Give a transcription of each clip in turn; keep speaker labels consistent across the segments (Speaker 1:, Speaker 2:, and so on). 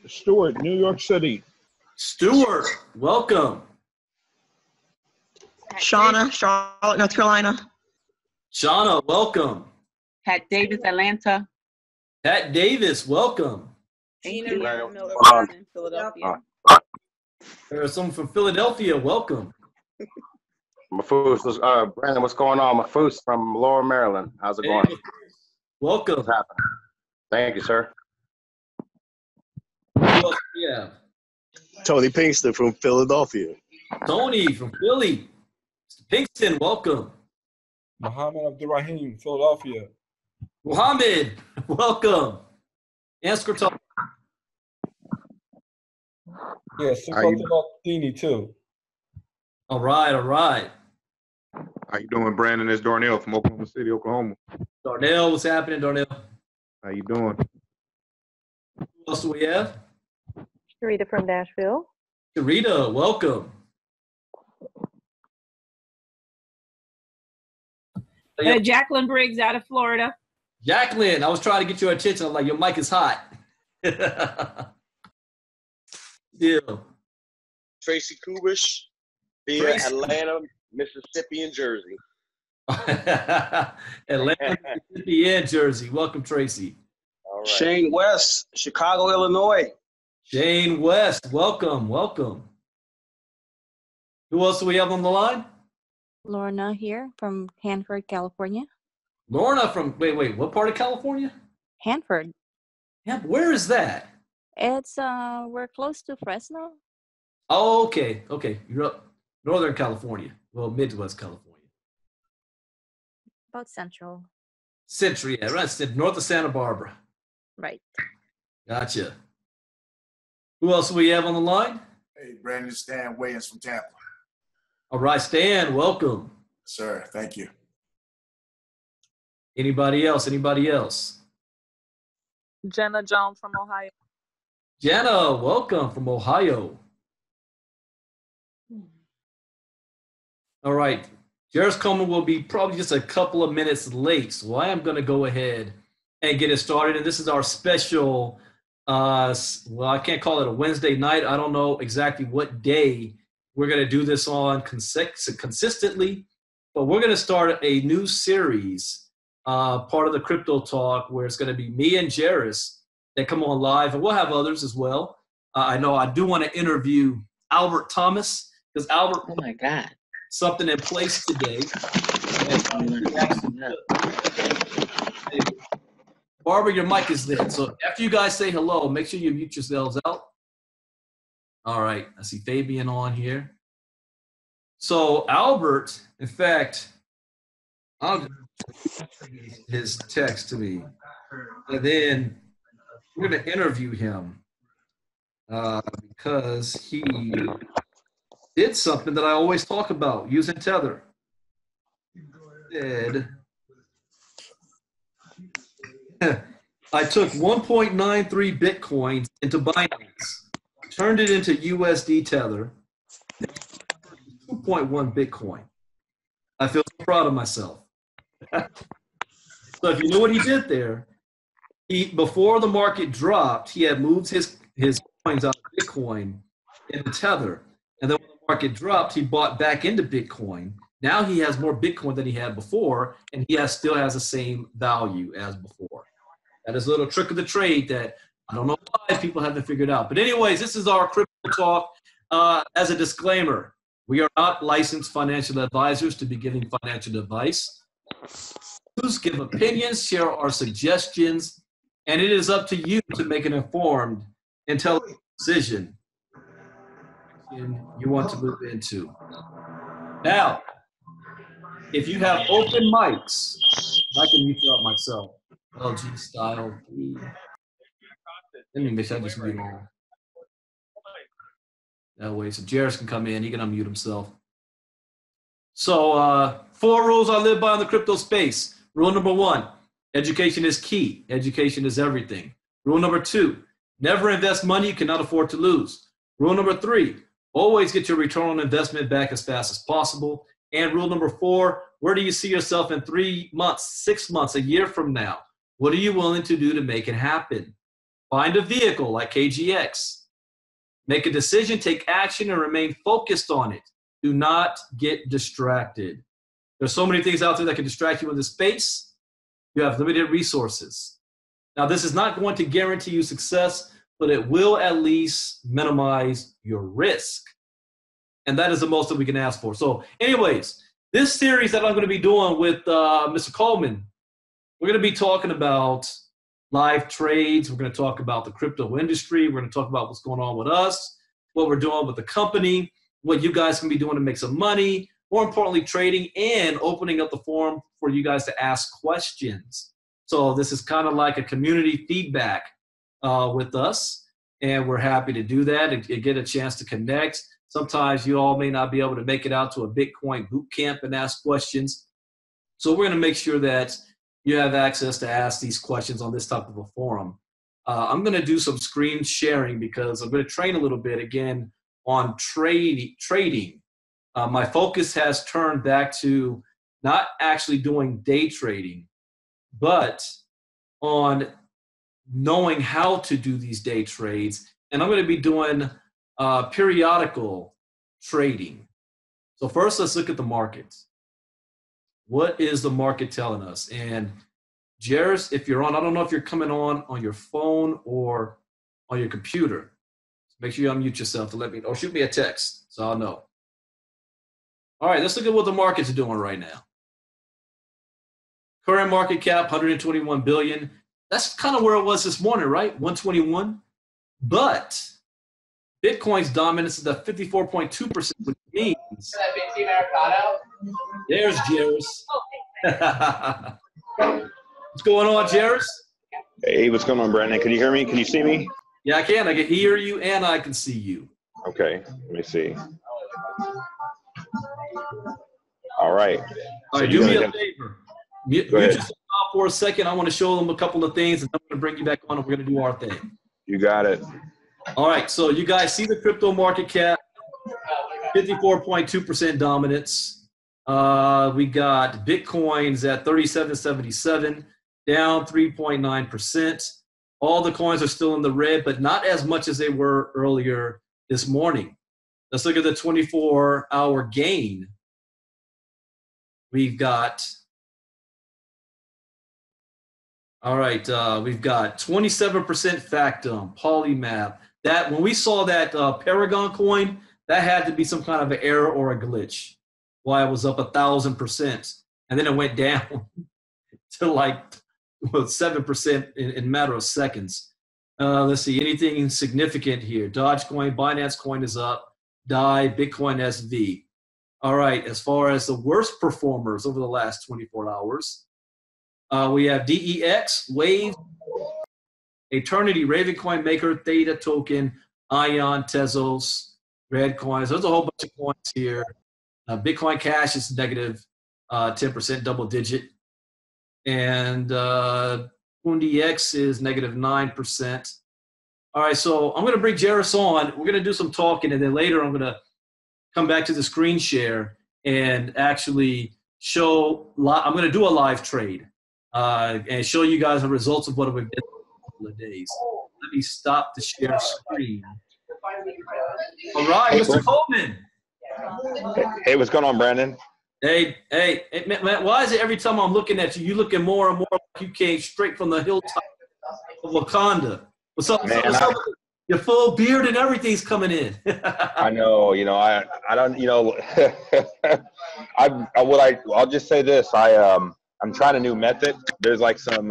Speaker 1: Stewart, New York City.
Speaker 2: Stewart, welcome.
Speaker 3: Shauna, Charlotte, North Carolina.
Speaker 2: Shauna, welcome.
Speaker 4: Pat Davis, Atlanta.
Speaker 2: Pat Davis, welcome.
Speaker 4: Thank
Speaker 5: Gina
Speaker 4: you.
Speaker 5: Miller in Philadelphia.
Speaker 2: There's someone from Philadelphia, welcome.
Speaker 6: Mafus, Brandon, what's going on? Mafus from Lower Maryland. How's it going?
Speaker 2: Welcome.
Speaker 6: What's happening? Thank you, sir.
Speaker 2: Yeah.
Speaker 7: Tony Pinkston from Philadelphia.
Speaker 2: Tony from Philly. Mr. Pinkston, welcome.
Speaker 8: Muhammad Abdurrahim, Philadelphia.
Speaker 2: Muhammad, welcome. Answer talk.
Speaker 8: Yeah, Dini too.
Speaker 2: All right, all right.
Speaker 9: How you doing, Brandon? It's Darnell from Oklahoma City, Oklahoma.
Speaker 2: Darnell, what's happening, Darnell?
Speaker 9: How you doing?
Speaker 2: Who else do we have?
Speaker 5: Rita from Nashville.
Speaker 2: Rita, welcome.
Speaker 4: Jacqueline Briggs out of Florida.
Speaker 2: Jacqueline, I was trying to get your attention. I'm like, your mic is hot. Yeah.
Speaker 7: Tracy Kubish via Atlanta, Mississippi, and Jersey.
Speaker 2: Atlanta, Mississippi, and Jersey. Welcome, Tracy.
Speaker 7: All right.
Speaker 10: Shane West, Chicago, Illinois.
Speaker 2: Shane West, welcome, welcome. Who else do we have on the line?
Speaker 11: Lorna here from Hanford, California.
Speaker 2: Lorna from, wait, what part of California?
Speaker 11: Hanford.
Speaker 2: Yeah, where is that?
Speaker 11: It's, we're close to Fresno.
Speaker 2: Oh, okay. You're up Northern California. Well, Midwest California.
Speaker 11: About Central.
Speaker 2: Central, yeah, right. North of Santa Barbara.
Speaker 11: Right.
Speaker 2: Gotcha. Who else do we have on the line?
Speaker 12: Hey, Brandon, Stan Williams from Tampa.
Speaker 2: All right, Stan, welcome.
Speaker 12: Sir, thank you.
Speaker 2: Anybody else?
Speaker 5: Jenna Jones from Ohio.
Speaker 2: Jenna, welcome from Ohio. All right. Jeris Coleman will be probably just a couple of minutes late, so I am going to go ahead and get it started. And this is our special, well, I can't call it a Wednesday night. I don't know exactly what day we're going to do this on consistently, but we're going to start a new series, part of the Crypto Talk, where it's going to be me and Jeris that come on live, and we'll have others as well. I know I do want to interview Albert Thomas, because Albert,
Speaker 4: Oh my God.
Speaker 2: something in place today. Barbara, your mic is lit. So after you guys say hello, make sure you mute yourselves out. All right, I see Fabian on here. So Albert, in fact, I'll his text to me, and then we're going to interview him because he did something that I always talk about, using Tether. I took 1.93 Bitcoins into Binance, turned it into USD Tether, 2.1 Bitcoin. I feel so proud of myself. So if you know what he did there, before the market dropped, he had moved his coins out of Bitcoin into Tether. And then when the market dropped, he bought back into Bitcoin. Now he has more Bitcoin than he had before, and he still has the same value as before. That is a little trick of the trade that I don't know why people haven't figured out. But anyways, this is our Crypto Talk. As a disclaimer, we are not licensed financial advisors to be giving financial advice. Please give opinions, share our suggestions, and it is up to you to make an informed, intelligent decision you want to move into. Now, if you have open mics, I can mute you out myself. LG style. Let me make sure I just mute all. That way, so Jeris can come in. He can unmute himself. So 4 rules I live by in the crypto space. Rule number 1, education is key. Education is everything. Rule number 2, never invest money you cannot afford to lose. Rule number 3, always get your return on investment back as fast as possible. And rule number 4, where do you see yourself in 3 months, 6 months, a year from now? What are you willing to do to make it happen? Find a vehicle like KGX. Make a decision, take action, and remain focused on it. Do not get distracted. There's so many things out there that can distract you in this space. You have limited resources. Now, this is not going to guarantee you success, but it will at least minimize your risk. And that is the most that we can ask for. So anyways, this series that I'm going to be doing with Mr. Coleman, we're going to be talking about live trades. We're going to talk about the crypto industry. We're going to talk about what's going on with us, what we're doing with the company, what you guys can be doing to make some money, more importantly, trading, and opening up the forum for you guys to ask questions. So this is kind of like a community feedback with us, and we're happy to do that and get a chance to connect. Sometimes you all may not be able to make it out to a Bitcoin boot camp and ask questions. So we're going to make sure that you have access to ask these questions on this type of a forum. I'm going to do some screen sharing because I'm going to train a little bit again on trading. My focus has turned back to not actually doing day trading, but on knowing how to do these day trades. And I'm going to be doing periodical trading. So first, let's look at the market. What is the market telling us? And Jeris, if you're on, I don't know if you're coming on your phone or on your computer. Make sure you unmute yourself to let me know, or shoot me a text so I'll know. All right, let's look at what the market's doing right now. Current market cap, 121 billion. That's kind of where it was this morning, right? 121. But Bitcoin's dominance is at 54.2%, which means there's Jeris. What's going on, Jeris?
Speaker 9: Hey, what's going on, Brandon? Can you hear me? Can you see me?
Speaker 2: Yeah, I can. I can hear you and I can see you.
Speaker 9: Okay, let me see. All right.
Speaker 2: All right, do me a favor. Mute yourself out for a second. I want to show them a couple of things, and I'm going to bring you back on, and we're going to do our thing.
Speaker 9: You got it.
Speaker 2: All right, so you guys see the crypto market cap, 54.2% dominance. We got Bitcoin's at 37.77, down 3.9%. All the coins are still in the red, but not as much as they were earlier this morning. Let's look at the 24-hour gain. We've got, all right, we've got 27% Factum, Polymap. That when we saw that Paragon coin, that had to be some kind of an error or a glitch. Why it was up 1,000%, and then it went down to like 7% in a matter of seconds. Let's see, anything significant here? Dogecoin, Binance Coin is up. DAI, Bitcoin SV. All right, as far as the worst performers over the last 24 hours, we have DEX, Wave, Eternity, Ravencoin, Maker, Theta Token, Ion, Tezos, Red Coins. There's a whole bunch of coins here. Bitcoin Cash is negative 10%, double digit. And UNDX is negative 9%. All right, so I'm going to bring Jeris on. We're going to do some talking, and then later I'm going to come back to the screen share and actually show, I'm going to do a live trade and show you guys the results of what we've done in a couple of days. Let me stop the share screen. All right, Mr. Coleman.
Speaker 9: Hey, what's going on, Brandon?
Speaker 2: Hey, man, why is it every time I'm looking at you, you're looking more and more like you came straight from the hilltop of Wakanda? What's up?
Speaker 9: Man,
Speaker 2: your full beard and everything's coming in.
Speaker 9: I know, I don't, I'll just say this. I'm trying a new method. There's like some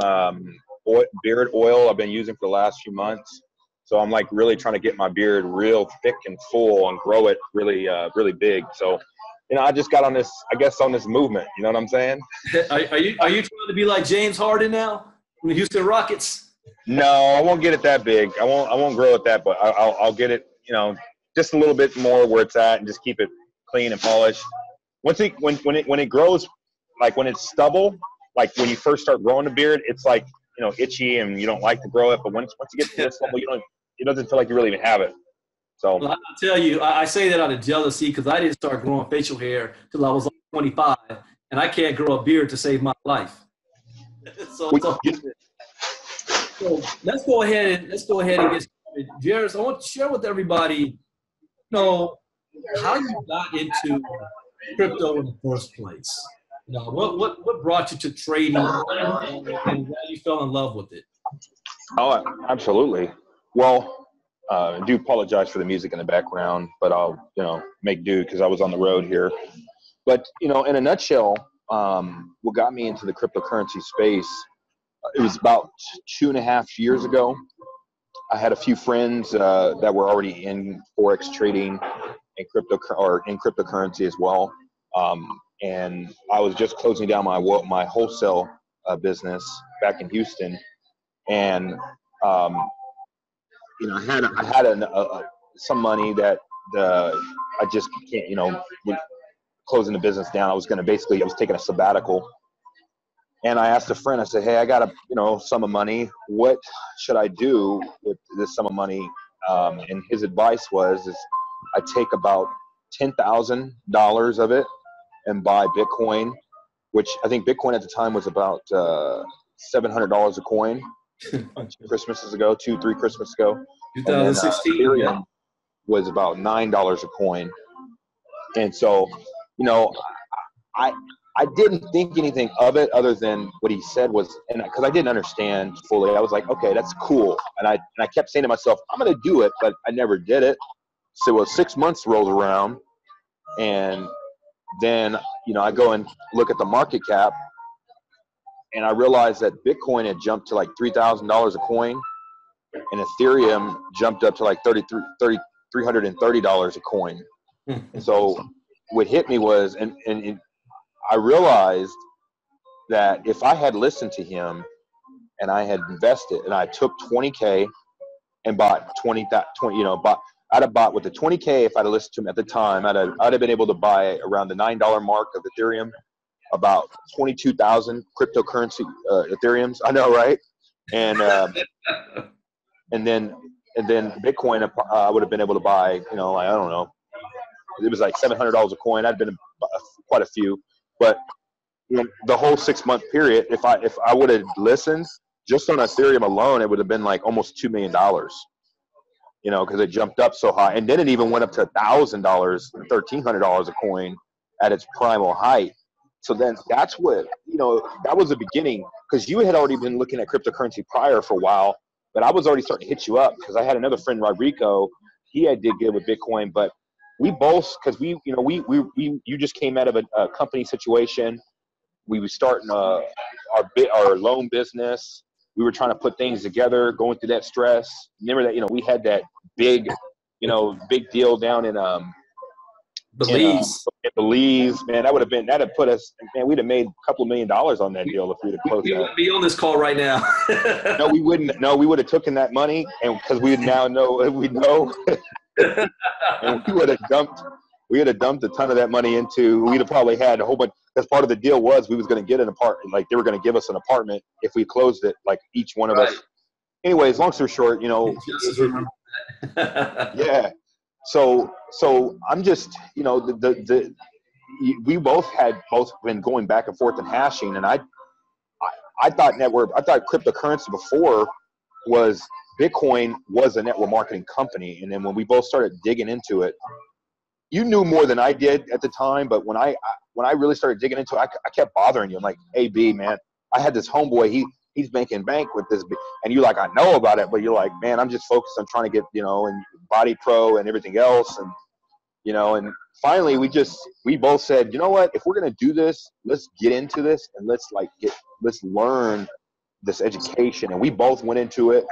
Speaker 9: beard oil I've been using for the last few months. So I'm like really trying to get my beard real thick and full and grow it really, really big. So, I just got on this, on this movement. You know what I'm saying?
Speaker 2: Are you trying to be like James Harden now from the Houston Rockets?
Speaker 9: No, I won't get it that big. I won't grow it that, but I'll get it, just a little bit more where it's at and just keep it clean and polished. When it grows, like when it's stubble, like when you first start growing the beard, it's like, itchy and you don't like to grow it. But once you get to this level, it doesn't feel like you really even have it. So
Speaker 2: well, I'll tell you, I say that out of jealousy because I didn't start growing facial hair till I was like 25, and I can't grow a beard to save my life. So let's go ahead and get started. Jeris, I want to share with everybody, how you got into crypto in the first place. What brought you to trading and why you fell in love with it?
Speaker 9: Oh, absolutely. Well, I do apologize for the music in the background, but I'll, make do because I was on the road here. But, in a nutshell, what got me into the cryptocurrency space, it was about 2.5 years ago. I had a few friends that were already in Forex trading and in cryptocurrency as well. And I was just closing down my wholesale business back in Houston. And, I had some money that I just can't, with closing the business down, I was taking a sabbatical. And I asked a friend, I said, hey, I got a, sum of money. What should I do with this sum of money? And his advice is I take about $10,000 of it and buy Bitcoin, which I think Bitcoin at the time was about $700 a coin. 3 Christmases ago.
Speaker 2: 2016.
Speaker 9: Ethereum was about $9 a coin. And so, I didn't think anything of it other than what he said was, and because I didn't understand fully, I was like, okay, that's cool. And I kept saying to myself, I'm going to do it, but I never did it. So 6 months rolled around, and then, I go and look at the market cap, and I realized that Bitcoin had jumped to like $3,000 a coin, and Ethereum jumped up to like $330 a coin. And so what hit me was, and I realized that if I had listened to him and I had invested and I took 20K and bought I'd have bought with the 20K, if I'd have listened to him at the time, I'd have been able to buy around the $9 mark of Ethereum, about 22,000 cryptocurrency Ethereums. I know, right? And and then Bitcoin, I would have been able to buy, I don't know, it was like $700 a coin. I'd been quite a few, but the whole 6 month period, if I would have listened just on Ethereum alone, it would have been like almost $2 million. Because it jumped up so high, and then it even went up to $1,000, $1,300 a coin at its primal height. So then that's what, that was the beginning, because you had already been looking at cryptocurrency prior for a while, but I was already starting to hit you up because I had another friend, Rodrigo. He did good with Bitcoin, but we both, because you just came out of a company situation. We were starting our loan business. We were trying to put things together, going through that stress. Remember that, we had that big deal down in
Speaker 2: Belize.
Speaker 9: In Belize, man, that'd put us, man, we'd have made a couple $1 million on that deal if we'd have closed that.
Speaker 2: We wouldn't be on this call right now.
Speaker 9: No, we wouldn't. No, we would have taken that money, and because we now know, and we would have dumped a ton of that money into, we'd have probably had a whole bunch, because part of the deal was we was going to get an apartment, like they were going to give us an apartment if we closed it, like each one of us. Anyways, long story short, yeah. So I'm just, we both been going back and forth and hashing, and I thought cryptocurrency before was Bitcoin was a network marketing company, and then when we both started digging into it, you knew more than I did at the time, but when I really started digging into it, I kept bothering you. I'm like, hey, B, man, I had this homeboy, he's making bank with this, and you're like, I know about it, but you're like, man, I'm just focused on trying to get, and Body Pro and everything else, and and finally we both said, you know what, if we're gonna do this, let's get into this and let's learn this education, and we both went into it,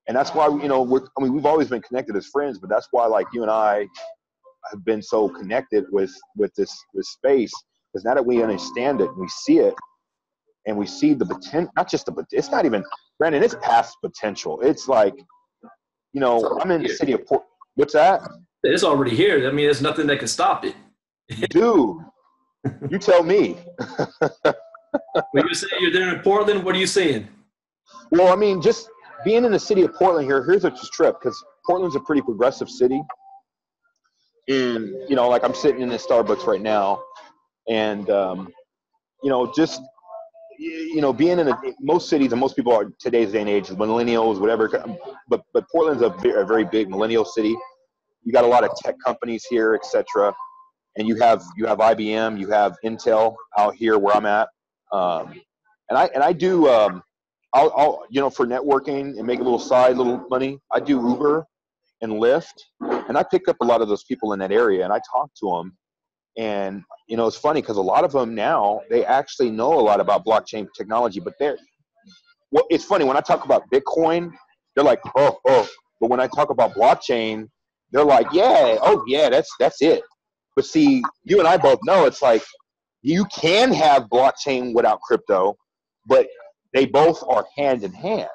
Speaker 9: and that's why we've always been connected as friends, but that's why like you and I have been so connected with this space, because now that we understand it and we see it, and we see the potential, not just it's not even, Brandon, it's past potential. It's like, I'm in the city of Port. What's that?
Speaker 2: It's already here. I mean, there's nothing that can stop it.
Speaker 9: Dude, you tell me.
Speaker 2: When you say you're there in Portland, what are you saying?
Speaker 9: Well, I mean, just being in the city of Portland here's a trip, because Portland's a pretty progressive city. And, like I'm sitting in this Starbucks right now, and, just being in most cities and most people are today's day and age, millennials, whatever. But Portland's a very big millennial city. You got a lot of tech companies here, etc. And you have IBM, you have Intel out here where I'm at. And I do I'll for networking and make a little money. I do Uber and Lyft, and I pick up a lot of those people in that area, and I talk to them. And it's funny because a lot of them now, they actually know a lot about blockchain technology, but it's funny when I talk about Bitcoin, they're like, oh, but when I talk about blockchain, they're like, yeah, that's it. But see, you and I both know it's like you can have blockchain without crypto, but they both are hand in hand.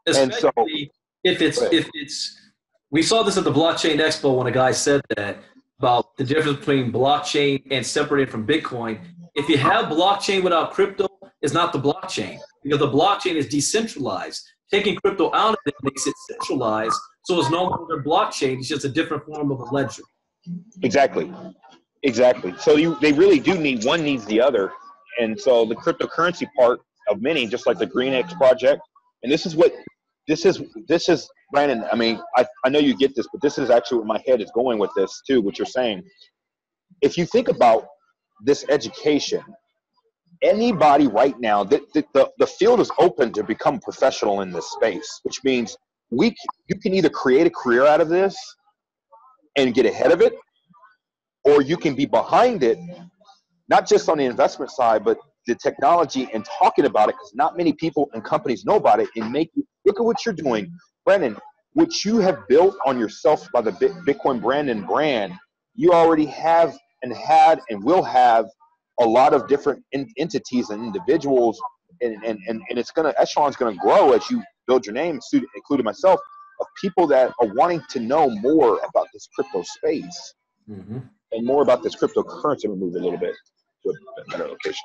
Speaker 2: Especially if it's we saw this at the Blockchain Expo when a guy said that about the difference between blockchain and separated from Bitcoin. If you have blockchain without crypto, it's not the blockchain, because the blockchain is decentralized. Taking crypto out of it makes it centralized, so it's no longer blockchain. It's just a different form of a ledger. Exactly. So they really do need, one needs the other. And so the cryptocurrency part of many, just like the GreenX project, and this is Brandon, I mean, I know you get this, but this is actually where my head is going with this too, what you're saying. If you think about this education, anybody right now, the field is open to become professional in this space, which means you can either create a career out of this and get ahead of it, or you can be behind it, not just on the investment side, but the technology and talking about it, because not many people and companies know about it, and look at what you're doing. Brandon, what you have built on yourself by the Bitcoin Brandon brand, you already have and had and will have a lot of different entities and individuals, and it's Echelon's gonna grow as you build your name, including myself, of people that are wanting to know more about this crypto space and more about this cryptocurrency. We'll move a little bit to a better location.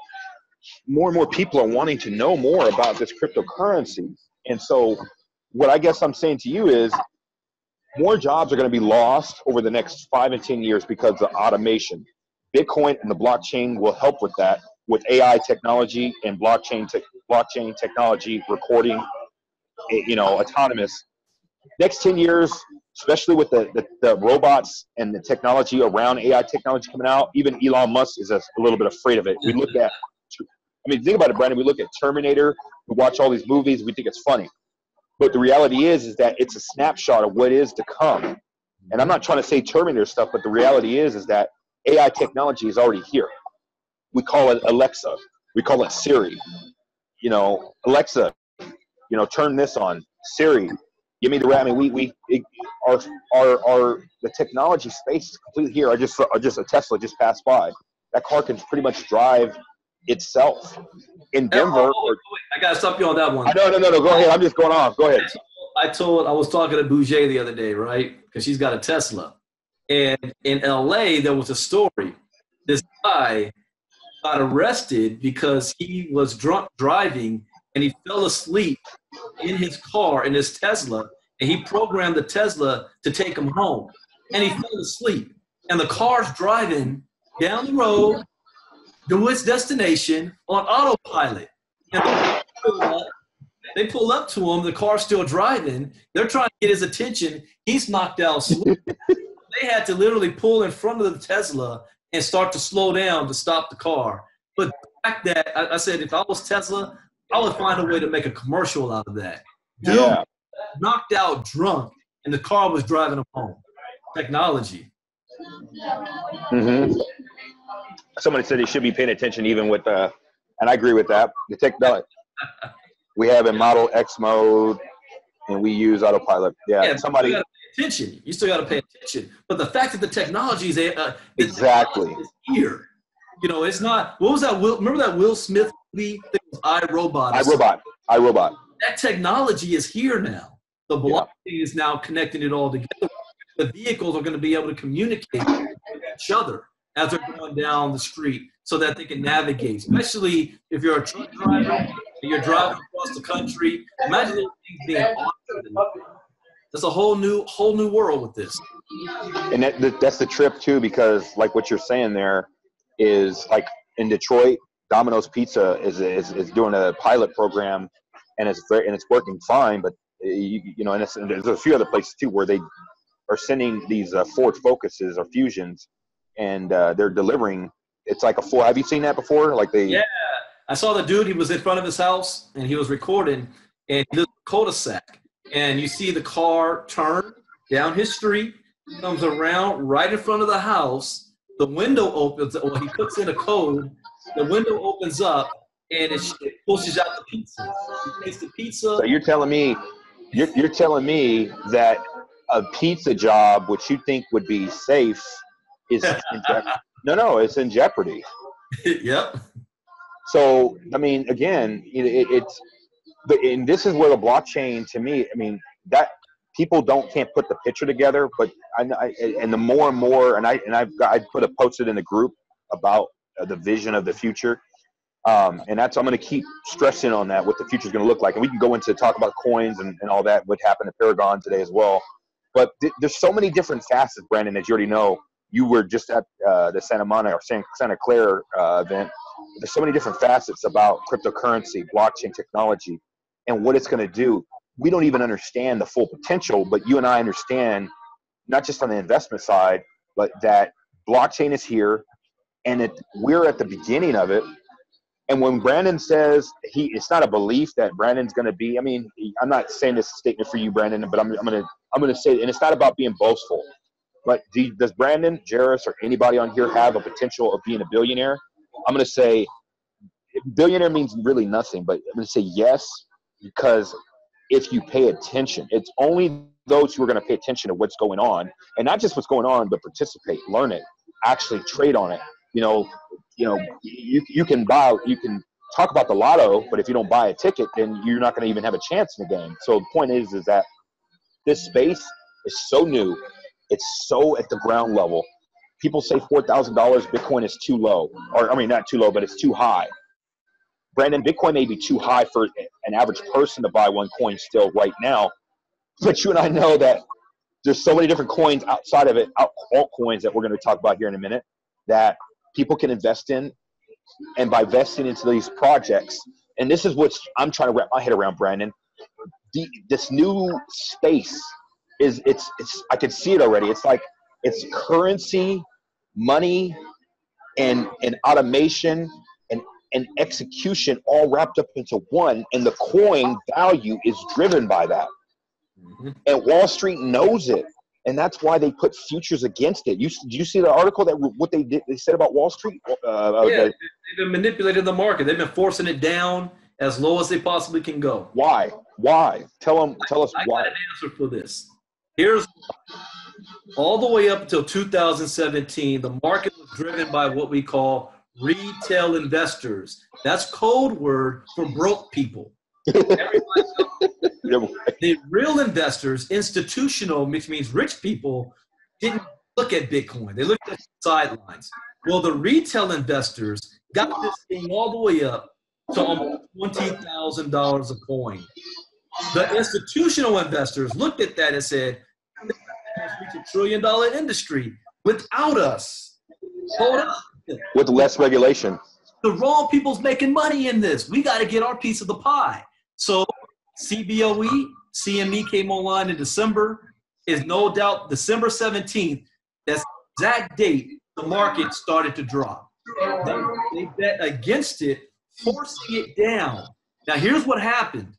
Speaker 2: More and more people are wanting to know more about this cryptocurrency. And so what I guess I'm saying to you is more jobs are going to be lost over the next 5 and 10 years because of automation. Bitcoin and the blockchain will help with that, with AI technology and blockchain technology, recording, autonomous. Next 10 years, especially with the robots and the technology around AI technology coming out, even Elon Musk is a little bit afraid of it. We look at, think about it, Brandon, we look at Terminator, we watch all these movies, we think it's funny. But the reality is that it's a snapshot of what is to come. And I'm not trying to say Terminator stuff, but the reality is that AI technology is already here. We call it Alexa. We call it Siri. Alexa, turn this on. Siri, give me the RAM. I mean, the technology space is completely here. A Tesla just passed by. That car can pretty much drive itself. In Denver. Wait, I gotta stop you on that one.
Speaker 9: No. Go ahead. I'm just going off. Go ahead.
Speaker 2: I was talking to Bouger the other day, right? Because she's got a Tesla. And in LA, there was a story. This guy got arrested because he was drunk driving and he fell asleep in his car, in his Tesla, and he programmed the Tesla to take him home. And he fell asleep. And the car's driving down the road to its destination on autopilot. And they pull up to him, the car's still driving. They're trying to get his attention. He's knocked out asleep. They had to literally pull in front of the Tesla and start to slow down to stop the car. But the fact that I said, if I was Tesla, I would find a way to make a commercial out of that. Dude, knocked out drunk, and the car was driving him home. Technology.
Speaker 9: Somebody said he should be paying attention even with, and I agree with that, the technology. We have in Model X mode, and we use autopilot. Yeah, somebody.
Speaker 2: You gotta pay attention. You still got to pay attention. But the fact that the technology is
Speaker 9: exactly
Speaker 2: is here. It's not. What was that? Remember that Will Smith movie? I think it was iRobot. That technology is here now. The blockchain is now connecting it all together. The vehicles are going to be able to communicate with each other as they're going down the street so that they can navigate, especially if you're a truck driver and you're driving across the country. Imagine those things being automated. There's a whole new world with this.
Speaker 9: And that's the trip too, because like what you're saying there is like in Detroit, Domino's Pizza is doing a pilot program, and it's working fine. But you know, and there's a few other places too where they are sending these Ford Focuses or Fusions, and they're delivering. It's like a full. Have you seen that before? Like they.
Speaker 2: Yeah, I saw the dude. He was in front of his house and he was recording, and he did a cul-de-sac, and you see the car turn down his street, comes around right in front of the house. The window opens. Well, he puts in a code. The window opens up, and it pushes out the pizza. He takes the pizza.
Speaker 9: So you're telling me that a pizza job, which you think would be safe, is in jeopardy. No, it's in jeopardy.
Speaker 2: Yep.
Speaker 9: So I mean, again, and this is where the blockchain, to me, I mean, that people can't put the picture together. But and the more and more, I posted in the group about the vision of the future. And I'm going to keep stressing on that, what the future is going to look like. And we can go into talk about coins and all that, what happened at Paragon today as well. But there's so many different facets, Brandon, as you already know. You were just at the Santa Clara event. There's so many different facets about cryptocurrency, blockchain technology, and what it's going to do. We don't even understand the full potential, but you and I understand, not just on the investment side, but that blockchain is here, and we're at the beginning of it. And when Brandon says it's not a belief that Brandon's going to be. I mean, I'm not saying this statement for you, Brandon, but I'm going to say, and it's not about being boastful. But does Brandon, Jeris, or anybody on here have a potential of being a billionaire? I'm going to say billionaire means really nothing, but I'm going to say yes, because if you pay attention, it's only those who are going to pay attention to what's going on, and not just what's going on, but participate, learn it, actually trade on it. You can talk about the lotto, but if you don't buy a ticket, then you're not going to even have a chance in the game. So the point is that this space is so new. It's so at the ground level. People say $4,000 Bitcoin is too low. Or, I mean, not too low, but it's too high. Brandon, Bitcoin may be too high for an average person to buy one coin still right now. But you and I know that there's so many different coins outside of it, altcoins that we're going to talk about here in a minute, that people can invest in. And by investing into these projects, and this is what I'm trying to wrap my head around, Brandon, this new space is I can see it already. It's like it's currency, money, and automation and execution all wrapped up into one, and the coin value is driven by that. Mm-hmm. And Wall Street knows it, and that's why they put futures against it. Do you see the article that what they said about Wall Street?
Speaker 2: They've been manipulating the market. They've been forcing it down as low as they possibly can go.
Speaker 9: Why? Tell us why.
Speaker 2: I got an answer for this. Here's all the way up until 2017, the market was driven by what we call retail investors. That's code word for broke people. The real investors, institutional, which means rich people, didn't look at Bitcoin. They looked at the sidelines. Well, the retail investors got this thing all the way up to almost $20,000 a coin. The institutional investors looked at that and said, this has reached $1 trillion industry without us. Hold on.
Speaker 9: With less regulation.
Speaker 2: The wrong people's making money in this. We got to get our piece of the pie. So CBOE, CME came online in December. Is no doubt December 17th. That's the exact date the market started to drop. They bet against it, forcing it down. Now, here's what happened.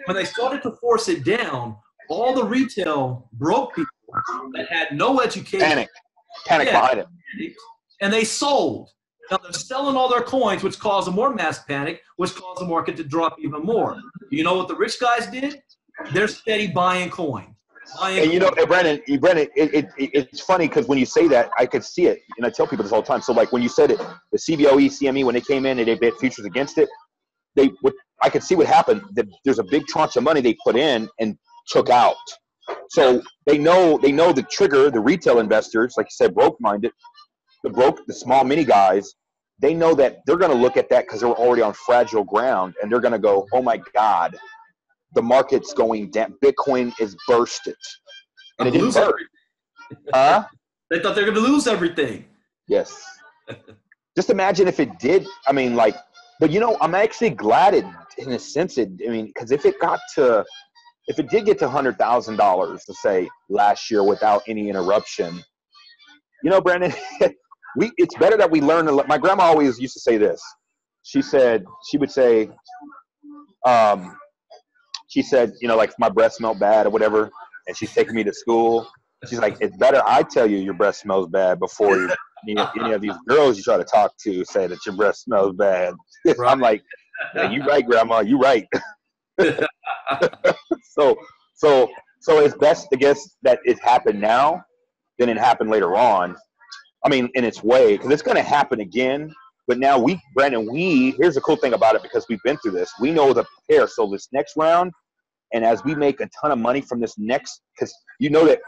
Speaker 2: When they started to force it down, all the retail broke people that had no education.
Speaker 9: Panic behind it.
Speaker 2: And they sold. Now they're selling all their coins, which caused a more mass panic, which caused the market to drop even more. You know what the rich guys did? They're steady buying coin. And
Speaker 9: you know, Brandon, it's funny because when you say that, I could see it, and I tell people this all the time. So, like when you said it, the CBOE, CME, when they came in and they bet futures against it, I could see what happened. There's a big tranche of money they put in and took out. So they know the trigger. The retail investors, like you said, broke-minded, the small mini guys. They know that they're going to look at that because they're already on fragile ground, and they're going to go, "Oh my God, the market's going down. Bitcoin is bursted," and it didn't burst.
Speaker 2: They thought they were going to lose everything.
Speaker 9: Yes. Just imagine if it did. I mean, like But I'm actually glad it, in a sense, because if it did get to $100,000, to say last year without any interruption, Brandon, it's better that we learn. My grandma always used to say this. She would say, like if my breath smelled bad or whatever, and she's taking me to school, she's like, it's better I tell you your breath smells bad before any of these girls you try to talk to say that your breath smells bad. Right. I'm like, yeah, you right, Grandma, you right. So it's best, I guess, that it happened now than it happened later on. I mean, in its way, because it's going to happen again. But now Brandon, here's the cool thing about it, because we've been through this. We know the prepare. So this next round, and as we make a ton of money from this next, because that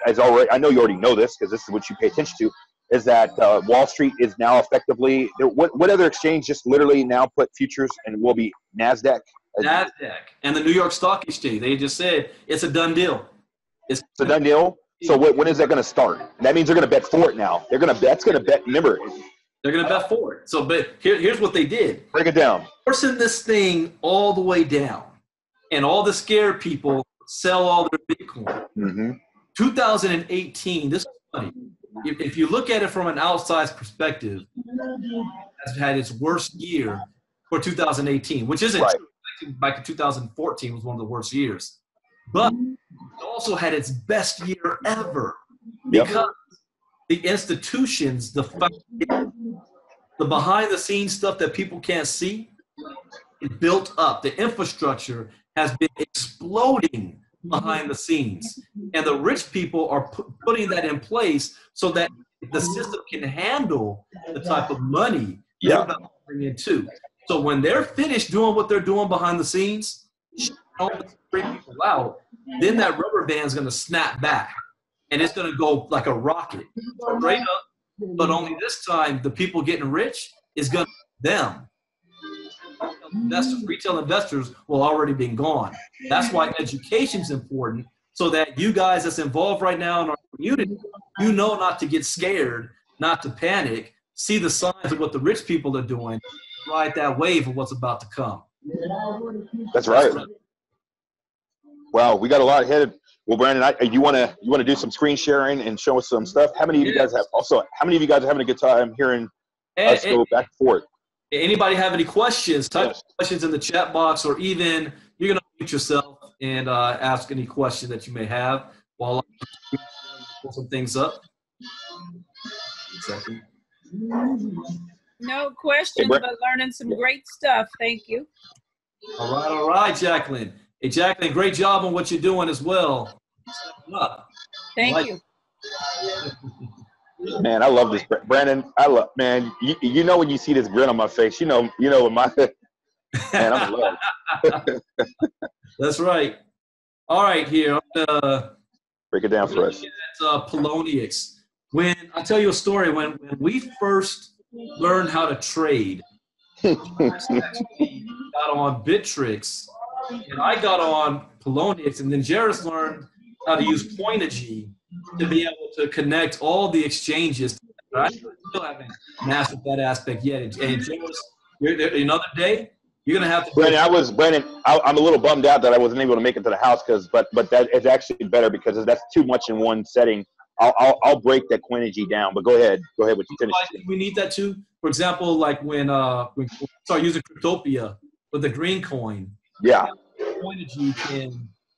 Speaker 9: I know you already know this, because this is what you pay attention to, is that Wall Street is now effectively, what other exchange just literally now put futures and will be NASDAQ?
Speaker 2: NASDAQ and the New York Stock Exchange. They just said it's a done deal.
Speaker 9: It's a done deal? So when is that going to start? That means they're going to bet for it now. That's going to bet, remember.
Speaker 2: They're going to bet for it. So, but here's what they did.
Speaker 9: Break it down.
Speaker 2: Forcing this thing all the way down. And all the scared people sell all their Bitcoin.
Speaker 9: Mm-hmm.
Speaker 2: 2018, this is funny. If you look at it from an outside perspective, has had its worst year for 2018, which isn't
Speaker 9: right.
Speaker 2: True. Back in 2014 was one of the worst years. But it also had its best year ever because the institutions, the behind-the-scenes stuff that people can't see, it built up. The infrastructure has been exploding behind the scenes. And the rich people are putting that in place so that the system can handle the type of money they're about to bring in too. So when they're finished doing what they're doing behind the scenes, all the people out, then that rubber band is going to snap back. And it's going to go like a rocket, straight up. But only this time, the people getting rich is going to be them. Retail investors will already been gone. That's why education is important, so that you guys that's involved right now in our community, not to get scared, not to panic, see the signs of what the rich people are doing, ride that wave of what's about to come.
Speaker 9: That's right. Wow, we got a lot ahead. Well, Brandon, you want to do some screen sharing and show us some stuff? How many of you guys have? Also, how many of you guys are having a good time hearing us go back and forth?
Speaker 2: Anybody have any questions? Type questions in the chat box, or even you're going to mute yourself and ask any question that you may have while I pull some things up. Second.
Speaker 4: No questions, but learning some great stuff. Thank you.
Speaker 2: All right, Jacqueline. Hey, Jacqueline, great job on what you're doing as well.
Speaker 4: Thank you.
Speaker 9: Man, I love this, Brandon. Man. You know when you see this grin on my face, you know when my man, I'm in love.
Speaker 2: That's right. All right, here.
Speaker 9: Break it down for us.
Speaker 2: Polonius. When I tell you a story, when we first learned how to trade, I actually got on Bittrex, and I got on Polonius, and then Jeris learned how to use Coinigy to be able to connect all the exchanges. I still haven't mastered that aspect yet. And Jeris, another day, you're gonna have to.
Speaker 9: Brandon, I'm a little bummed out that I wasn't able to make it to the house but that is actually better because that's too much in one setting. I'll break that Coinigy down. But go ahead with you finish.
Speaker 2: We need that too. For example, like when we start using Cryptopia with the green coin.
Speaker 9: Yeah.
Speaker 2: Coinigy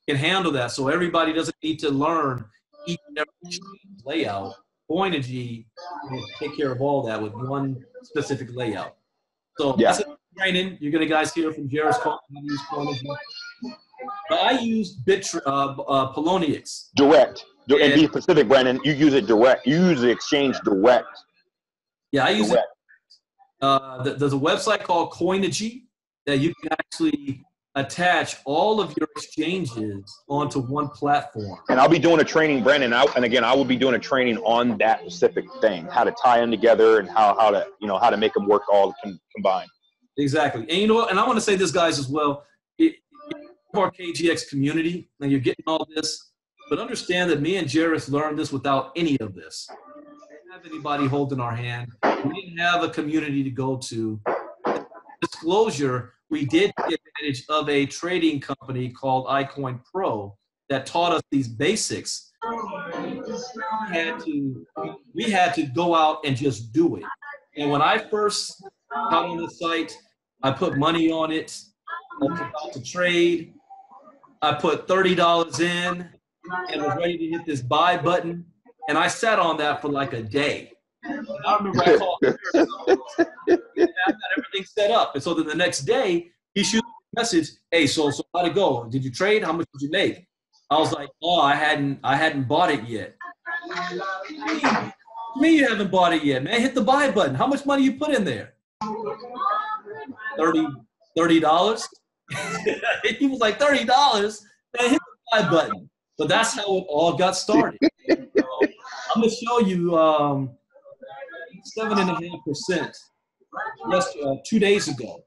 Speaker 2: can handle that, so everybody doesn't need to learn each and every exchange layout. Coinigy will take care of all that with one specific layout. So that's training. You're gonna guys hear from Jeris how to use Coinigy. But I use Polonius.
Speaker 9: Direct. And be specific, Brandon. You use it direct. You use the exchange direct.
Speaker 2: Yeah, I use it. There's a website called Coinigy that you can actually attach all of your exchanges onto one platform.
Speaker 9: And I'll be doing a training, Brandon. I will be doing a training on that specific thing, how to tie them together and how to make them work all combined.
Speaker 2: Exactly. And and I want to say this, guys, as well. Our KGX community, and you're getting all this, but understand that me and Jeris learned this without any of this. We didn't have anybody holding our hand. We didn't have a community to go to. Just disclosure, we did take advantage of a trading company called iCoin Pro that taught us these basics. We had to go out and just do it. And when I first got on the site, I put money on it. I was about to trade. I put $30 in and was ready to hit this buy button. And I sat on that for like a day. And I remember I called him. I got everything set up. And so then the next day, he shoots me a message, hey, so how'd it go? Did you trade? How much did you make? I was like, oh, I hadn't bought it yet. Me, you haven't bought it yet, man. Hit the buy button. How much money you put in there? $30. He was like, $30? Man, hit the buy button. But that's how it all got started. So I'm going to show you 7.5% 2 days ago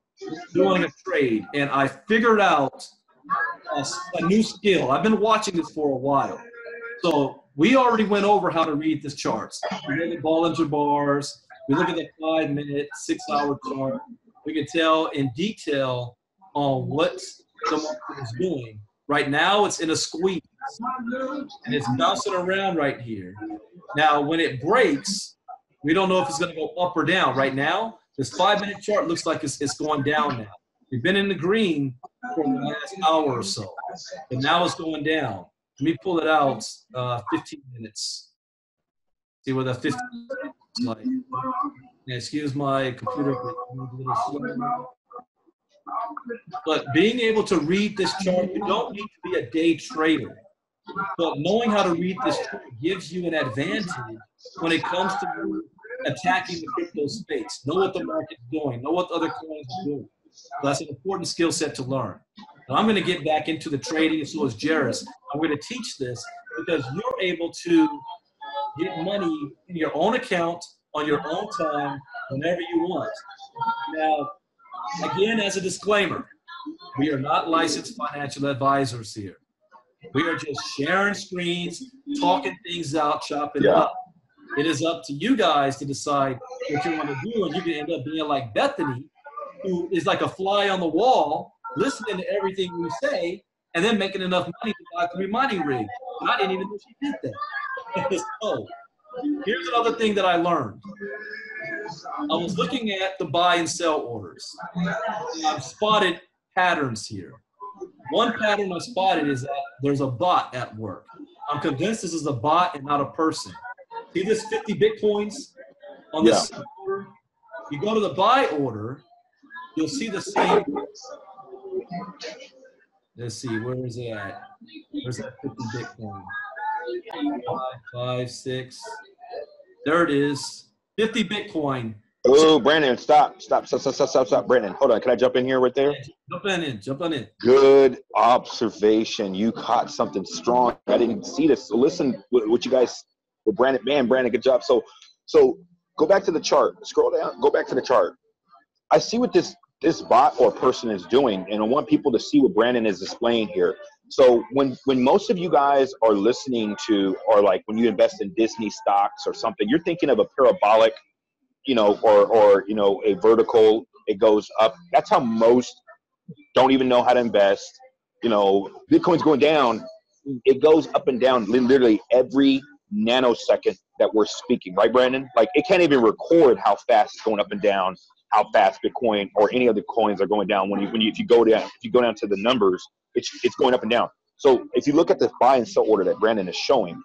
Speaker 2: doing a trade, and I figured out a new skill. I've been watching this for a while. So we already went over how to read this charts. We look at Bollinger Bars. We look at the 5-minute, 6-hour chart. We can tell in detail on what the market is doing. Right now, it's in a squeeze, and it's bouncing around right here. Now, when it breaks, we don't know if it's going to go up or down. Right now, this 5-minute chart looks like it's going down now. We've been in the green for the last hour or so, but now it's going down. Let me pull it out 15 minutes. See what that 15 minutes is like. Excuse my computer. But being able to read this chart, you don't need to be a day trader. But knowing how to read this chart gives you an advantage when it comes to attacking the crypto space. Know what the market's doing. Know what the other coins are doing. So that's an important skill set to learn. Now I'm going to get back into the trading, and so is Jeris. I'm going to teach this because you're able to get money in your own account on your own time whenever you want. Now, again, as a disclaimer, we are not licensed financial advisors here. We are just sharing screens, talking things out, chopping it up. It is up to you guys to decide what you want to do, and you can end up being like Bethany, who is like a fly on the wall, listening to everything we say, and then making enough money to buy 3 mining rigs. And I didn't even know she did that. So, here's another thing that I learned. I was looking at the buy and sell orders. And I've spotted patterns here. One pattern I spotted is that there's a bot at work. I'm convinced this is a bot and not a person. See this 50 Bitcoins on this order? You go to the buy order, you'll see the same. Let's see, where is it at? Where's that 50 Bitcoin? 5, 6. There it is. 50 Bitcoin.
Speaker 9: Oh, Brandon, stop. Brandon, hold on. Can I jump in here right there?
Speaker 2: Jump on in.
Speaker 9: Good observation. You caught something strong. I didn't see this. So listen, what you guys, Brandon, good job. So go back to the chart. Scroll down. Go back to the chart. I see what this bot or person is doing, and I want people to see what Brandon is displaying here. So when most of you guys are listening to, or like when you invest in Disney stocks or something, you're thinking of a parabolic, or a vertical, it goes up. That's how most don't even know how to invest. Bitcoin's going down. It goes up and down literally every nanosecond that we're speaking, right, Brandon? Like it can't even record how fast it's going up and down, how fast Bitcoin or any other coins are going down. If you go down to the numbers, it's going up and down. So if you look at the buy and sell order that Brandon is showing,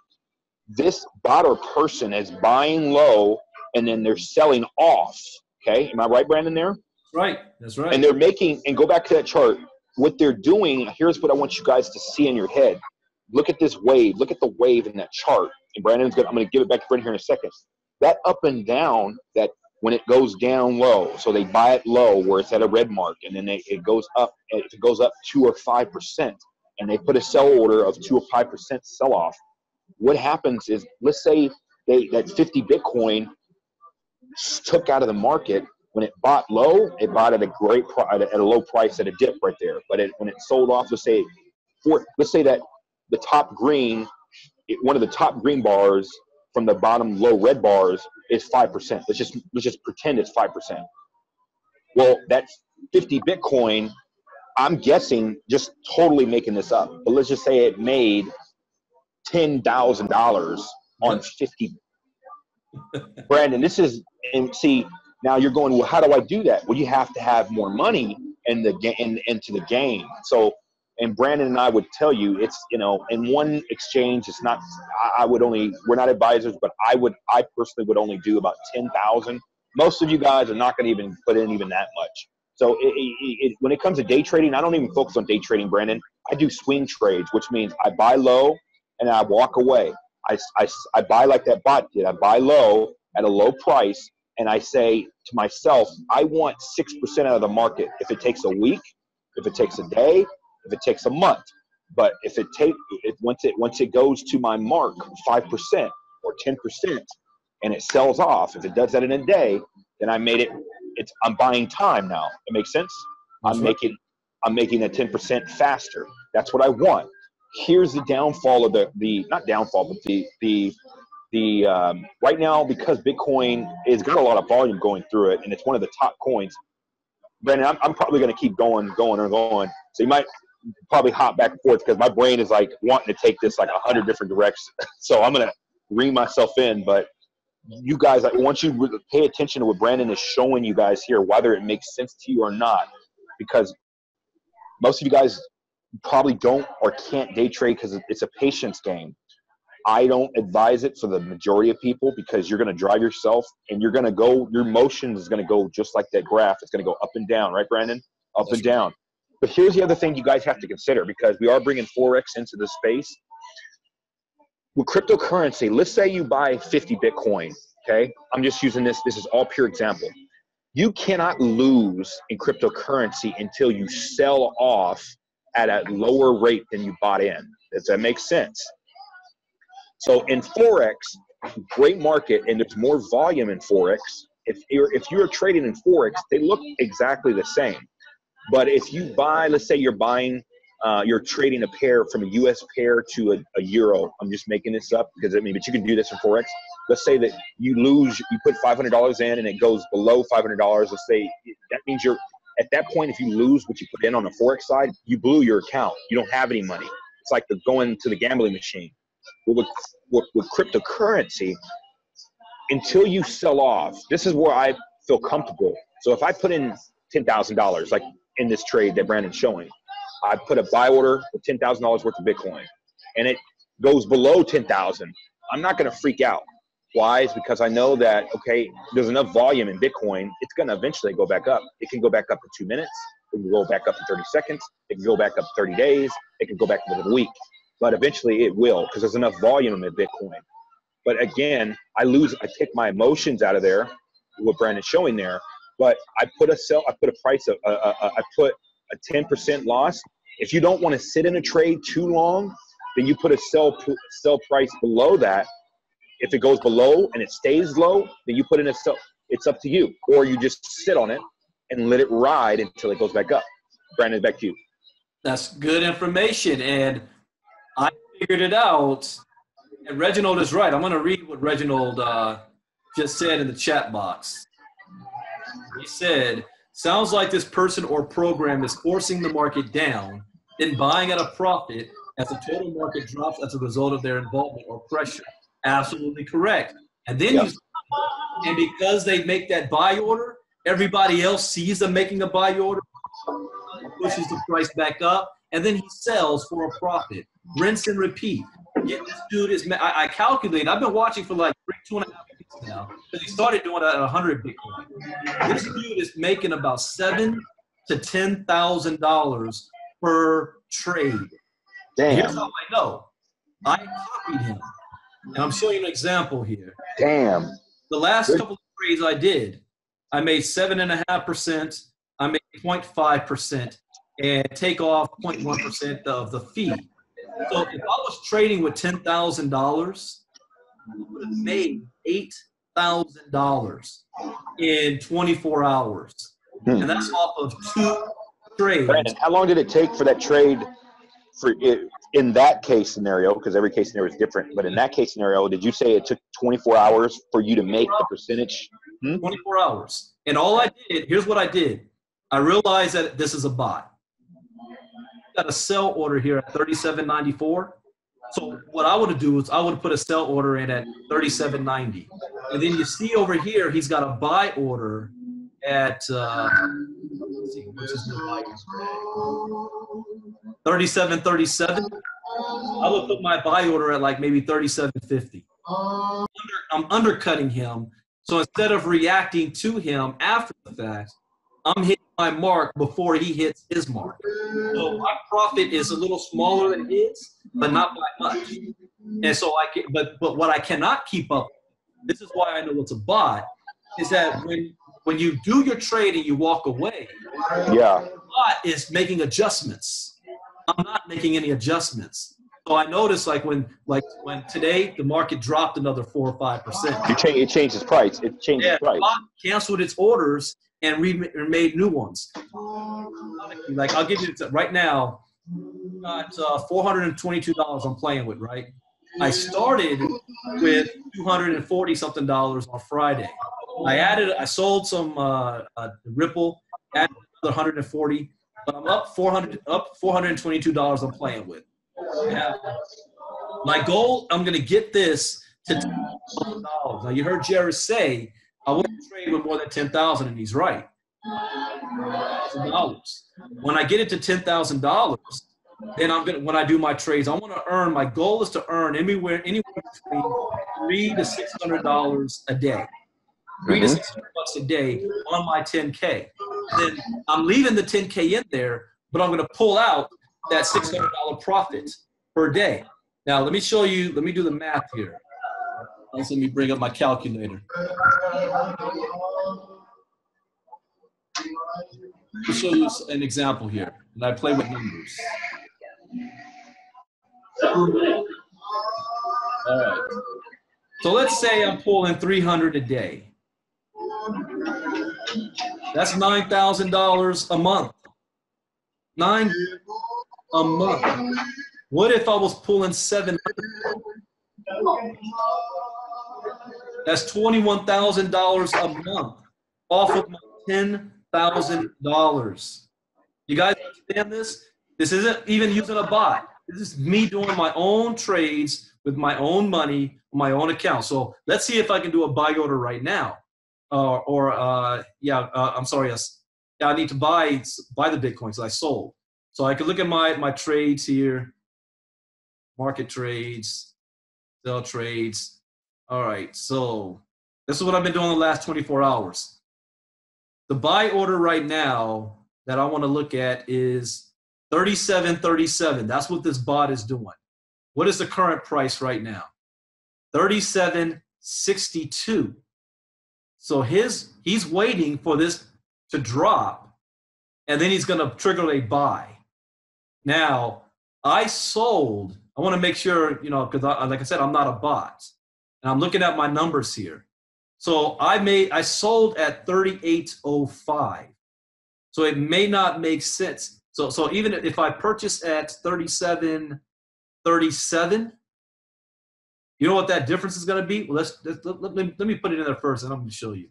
Speaker 9: this bot or person is buying low and then they're selling off. Okay, am I right, Brandon? There.
Speaker 2: Right. That's right.
Speaker 9: And they're making, and go back to that chart. What they're doing, here's what I want you guys to see in your head. Look at this wave. Look at the wave in that chart. And Brandon's good. I'm going to give it back to Brandon here in a second. That up and down, that when it goes down low, so they buy it low where it's at a red mark, and then it goes up. If it goes up 2 or 5%, and they put a sell order of 2 or 5% sell off, what happens is, let's say that 50 Bitcoin took out of the market. When it bought low, it bought at a low price at a dip right there. But when it sold off, let's say that the top green, one of the top green bars from the bottom low red bars is 5%. Let's just pretend it's 5%. Well, that's 50 Bitcoin. I'm guessing, just totally making this up, but let's just say it made $10,000 on 50. Brandon, this is, and see, now you're going, well, how do I do that? Well, you have to have more money into the game. So, and Brandon and I would tell you, it's, in one exchange, it's not, we're not advisors, but I personally would only do about 10,000. Most of you guys are not going to even put in even that much. So when it comes to day trading, I don't even focus on day trading, Brandon. I do swing trades, which means I buy low and I walk away. I buy like that bot did. I buy low at a low price, and I say to myself, I want 6% out of the market. If it takes a week, if it takes a day, if it takes a month. But once it goes to my mark, 5% or 10%, and it sells off, if it does that in a day, then I made it. I'm buying time now. It makes sense. I'm making that 10% faster. That's what I want. Here's the downfall of the not downfall, but the right now, because Bitcoin has got a lot of volume going through it, and it's one of the top coins. Brandon, I'm probably going to keep going. So you might probably hop back and forth because my brain is like wanting to take this like 100 different directions. So I'm going to rein myself in, but you guys, I want you to pay attention to what Brandon is showing you guys here, whether it makes sense to you or not, because most of you guys probably don't or can't day trade because it's a patience game. I don't advise it for the majority of people because you're going to drive yourself and your motion is going to go just like that graph. It's going to go up and down, right, Brandon? Up and down. But here's the other thing you guys have to consider, because we are bringing Forex into the space. With cryptocurrency, let's say you buy 50 Bitcoin, okay? I'm just using this. This is all pure example. You cannot lose in cryptocurrency until you sell off at a lower rate than you bought in. Does that make sense? So in Forex, great market, and there's more volume in Forex. If you're trading in Forex, they look exactly the same. But if you buy, let's say you're trading a pair from a US pair to a euro. I'm just making this up because but you can do this in Forex. Let's say that you put $500 in and it goes below $500. Let's say that means at that point, if you lose what you put in on the Forex side, you blew your account. You don't have any money. It's like going to the gambling machine. With cryptocurrency, until you sell off, this is where I feel comfortable. So if I put in $10,000, like in this trade that Brandon's showing, I put a buy order for $10,000 worth of Bitcoin, and it goes below 10,000. I'm not going to freak out. Why? It's because I know that, okay, there's enough volume in Bitcoin. It's going to eventually go back up. It can go back up in 2 minutes. It can go back up in 30 seconds. It can go back up 30 days. It can go back up in a week. But eventually it will, because there's enough volume in Bitcoin. But again, I take my emotions out of there, what Brandon's showing there. But I put a a 10% loss. If you don't want to sit in a trade too long, then you put a sell price below that. If it goes below and it stays low, then you put in a sell. It's up to you. Or you just sit on it and let it ride until it goes back up. Brandon, back to you.
Speaker 2: That's good information. And I figured it out. And Reginald is right. I'm going to read what Reginald just said in the chat box. He said, sounds like this person or program is forcing the market down, then buying at a profit as the total market drops as a result of their involvement or pressure. Absolutely correct. And then and because they make that buy order, everybody else sees them making a buy order, pushes the price back up, and then he sells for a profit. Rinse and repeat. This dude is, I calculate, I've been watching for like 2.5 weeks now, because he started doing it at 100 Bitcoin. This dude is making about $7,000 to $10,000 per trade.
Speaker 9: Damn.
Speaker 2: Here's how I know. I copied him. And I'm showing you an example here.
Speaker 9: Damn.
Speaker 2: The last couple of trades I did, I made 7.5%, I made 0.5%, and take off 0.1% of the fee. So if I was trading with $10,000, I would have made $8,000 in 24 hours. And that's off of 2 trades.
Speaker 9: Brandon, how long did it take for that trade in that case scenario, because every case scenario is different, but in that case scenario, did you say it took 24 hours for you to make the percentage?
Speaker 2: 24 hours. And all I did, here's what I did. I realized that this is a bot. Got a sell order here at 37.94. So what I would do is I would put a sell order in at 37.90. And then you see over here, he's got a buy order at, let's see, what's his new buy order? 37.37. I would put my buy order at like maybe 37.50. I'm undercutting him. So instead of reacting to him after the fact, I'm hitting my mark before he hits his mark. So my profit is a little smaller than his, but not by much. And so I can, but what I cannot keep up, this is why I know it's a bot, is that when you do your trade and you walk away, the bot is making adjustments. I'm not making any adjustments. So I noticed when today the market dropped another 4 or 5%.
Speaker 9: It changed its price. It changed its price.
Speaker 2: The bot canceled its orders and made new ones. Like I'll give you right now, got $422 I'm playing with, right? I started with $240 something on Friday. I sold some Ripple, added another 140, but I'm up $422 I'm playing with. Now, my goal, I'm going to get this to $10,000. Now you heard Jeris say I wouldn't trade with more than 10,000, and he's right. $10,000. When I get it to $10,000, then when I do my trades, I want to earn. My goal is to earn anywhere between $300 to $600 a day. $300 to $600 a day on my 10K. Then I'm leaving the 10K in there, but I'm going to pull out that $600 profit per day. Now let me show you. Let me do the math here. Let me bring up my calculator. Let me show you an example here. And I play with numbers. All right. So let's say I'm pulling 300 a day. That's $9,000 a month. $9,000 a month. What if I was pulling 700? That's $21,000 a month off of my $10,000. You guys understand this? This isn't even using a bot. This is me doing my own trades with my own money, my own account. So let's see if I can do a buy order right now. I'm sorry. Yes. Yeah, I need to buy the Bitcoin, so I sold. So I can look at my trades here, market trades, sell trades. All right, so this is what I've been doing the last 24 hours. The buy order right now that I want to look at is 37.37. That's what this bot is doing. What is the current price right now? 37.62. So he's waiting for this to drop, and then he's going to trigger a buy. Now, I sold. I want to make sure, because like I said, I'm not a bot. And I'm looking at my numbers here. So I sold at 38.05. So it may not make sense. So even if I purchase at 37.37, you know what that difference is going to be? Well, let me put it in there first, and I'm going to show you.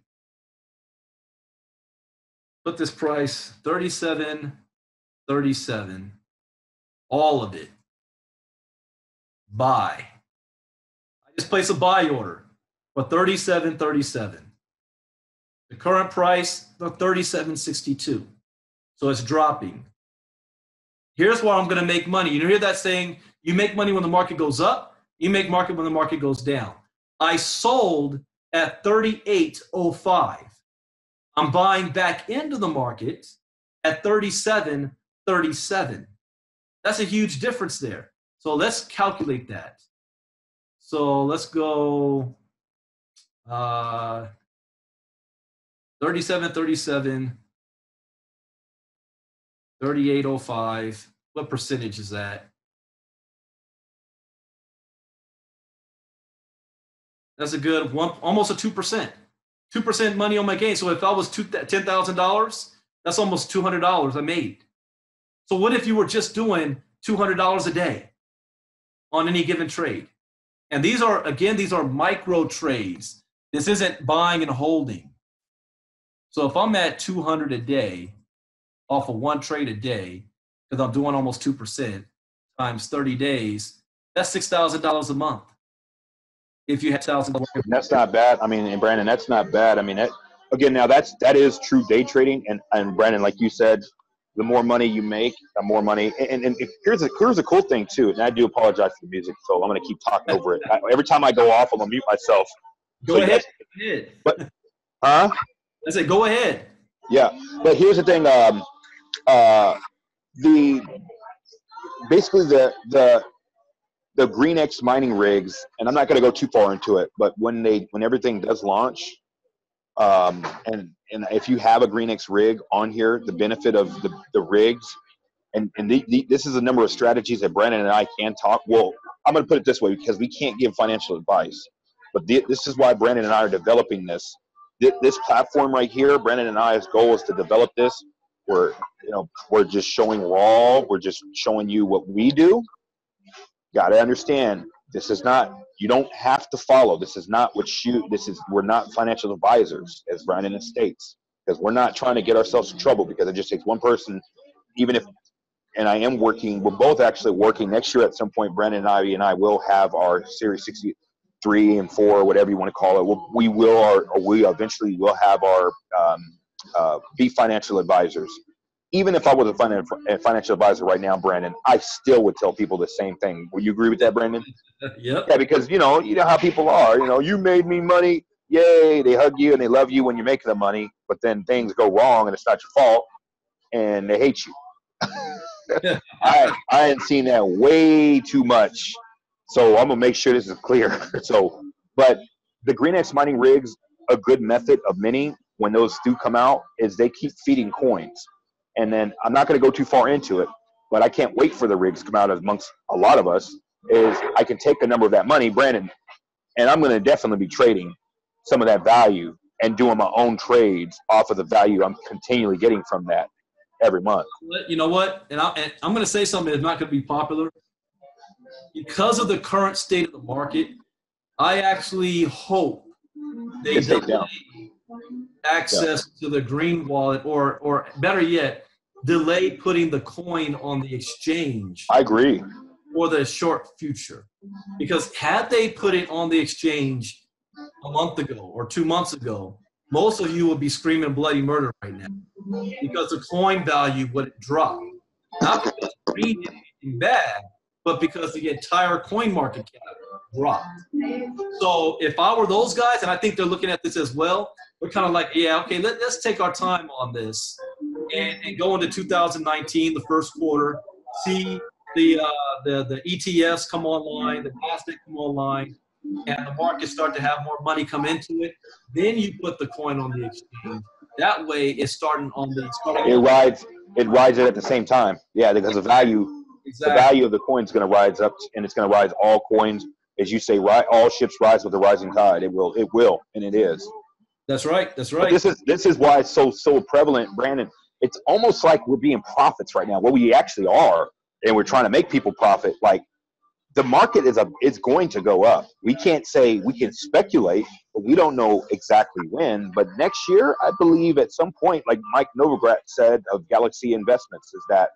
Speaker 2: Put this price, 37.37, all of it. Buy. I just placed a buy order for 37.37. The current price, 37.62. So it's dropping. Here's where I'm going to make money. You hear that saying, you make money when the market goes up, you make money when the market goes down. I sold at 38.05. I'm buying back into the market at 37.37. That's a huge difference there. So let's calculate that. So let's go 37.37, 38.05. What percentage is that? That's a good one, almost a 2%. 2% money on my gain. So if I was $10,000, that's almost $200 I made. So what if you were just doing $200 a day on any given trade? And these are micro trades. This isn't buying and holding. So if I'm at 200 a day off of one trade a day, because I'm doing almost 2% times 30 days, that's $6,000 a month. If you have $1,000.
Speaker 9: That's not bad. I mean, and Brandon, that's not bad. I mean, again, now that is true day trading. And Brandon, like you said, the more money you make, the more money. And here's a cool thing too. And I do apologize for the music, so I'm going to keep talking over it. Every time I go off, I'm going to mute myself.
Speaker 2: Go ahead.
Speaker 9: But, huh?
Speaker 2: I said, go ahead.
Speaker 9: Yeah, but here's the thing. Basically the Green X mining rigs, and I'm not going to go too far into it, but when everything does launch, and if you have a Green X rig on here, the benefit of the rigs, and this is a number of strategies that Brandon and I can talk. Well, I'm going to put it this way because we can't give financial advice, but this is why Brandon and I are developing this. This platform right here, Brandon and I's goal is to develop this. We're just showing raw. We're just showing you what we do. Got to understand, this is not, you don't have to follow. This is not we're not financial advisors, as Brandon states, because we're not trying to get ourselves in trouble, because it just takes one person, and I am working, we're both actually working next year at some point. Brandon Ivey and I will have our Series 63 and 4, whatever you want to call it. We eventually will have our be financial advisors. Even if I was a financial advisor right now, Brandon, I still would tell people the same thing. Would you agree with that, Brandon?
Speaker 2: Yep.
Speaker 9: Yeah, because you know how people are. You made me money. Yay, they hug you and they love you when you're making the money, but then things go wrong and it's not your fault and they hate you. I ain't seen that way too much. So I'm gonna make sure this is clear. But the Green X mining rigs, a good method of mining when those do come out is they keep feeding coins. And then I'm not going to go too far into it, but I can't wait for the rigs to come out amongst a lot of us, is I can take a number of that money, Brandon, and I'm going to definitely be trading some of that value and doing my own trades off of the value I'm continually getting from that every month.
Speaker 2: You know what? And I'm going to say something that's not going to be popular. Because of the current state of the market, I actually hope they delay access to the green wallet, or better yet, delay putting the coin on the exchange.
Speaker 9: I agree.
Speaker 2: For the short future. Because had they put it on the exchange a month ago or 2 months ago, most of you would be screaming bloody murder right now. Because the coin value would drop. Not because green did anything bad, but because the entire coin market cap dropped. So if I were those guys, and I think they're looking at this as well, we're kind of like, yeah, okay, let's take our time on this and go into 2019, the first quarter, see the ETFs come online, the NASDAQ come online, and the market start to have more money come into it. Then you put the coin on the exchange. That way, it's starting on the.
Speaker 9: It rides it at the same time. Yeah, because the value of the coin is going to rise up, and it's going to rise all coins, as you say. All ships rise with the rising tide. It will, and it is.
Speaker 2: That's right. That's right.
Speaker 9: But this is why it's so prevalent, Brandon. It's almost like we're being prophets right now. Well, we actually are, and we're trying to make people profit. Like the market is going to go up. We can't say, we can speculate, but we don't know exactly when. But next year, I believe at some point, like Mike Novogratz said of Galaxy Investments, is that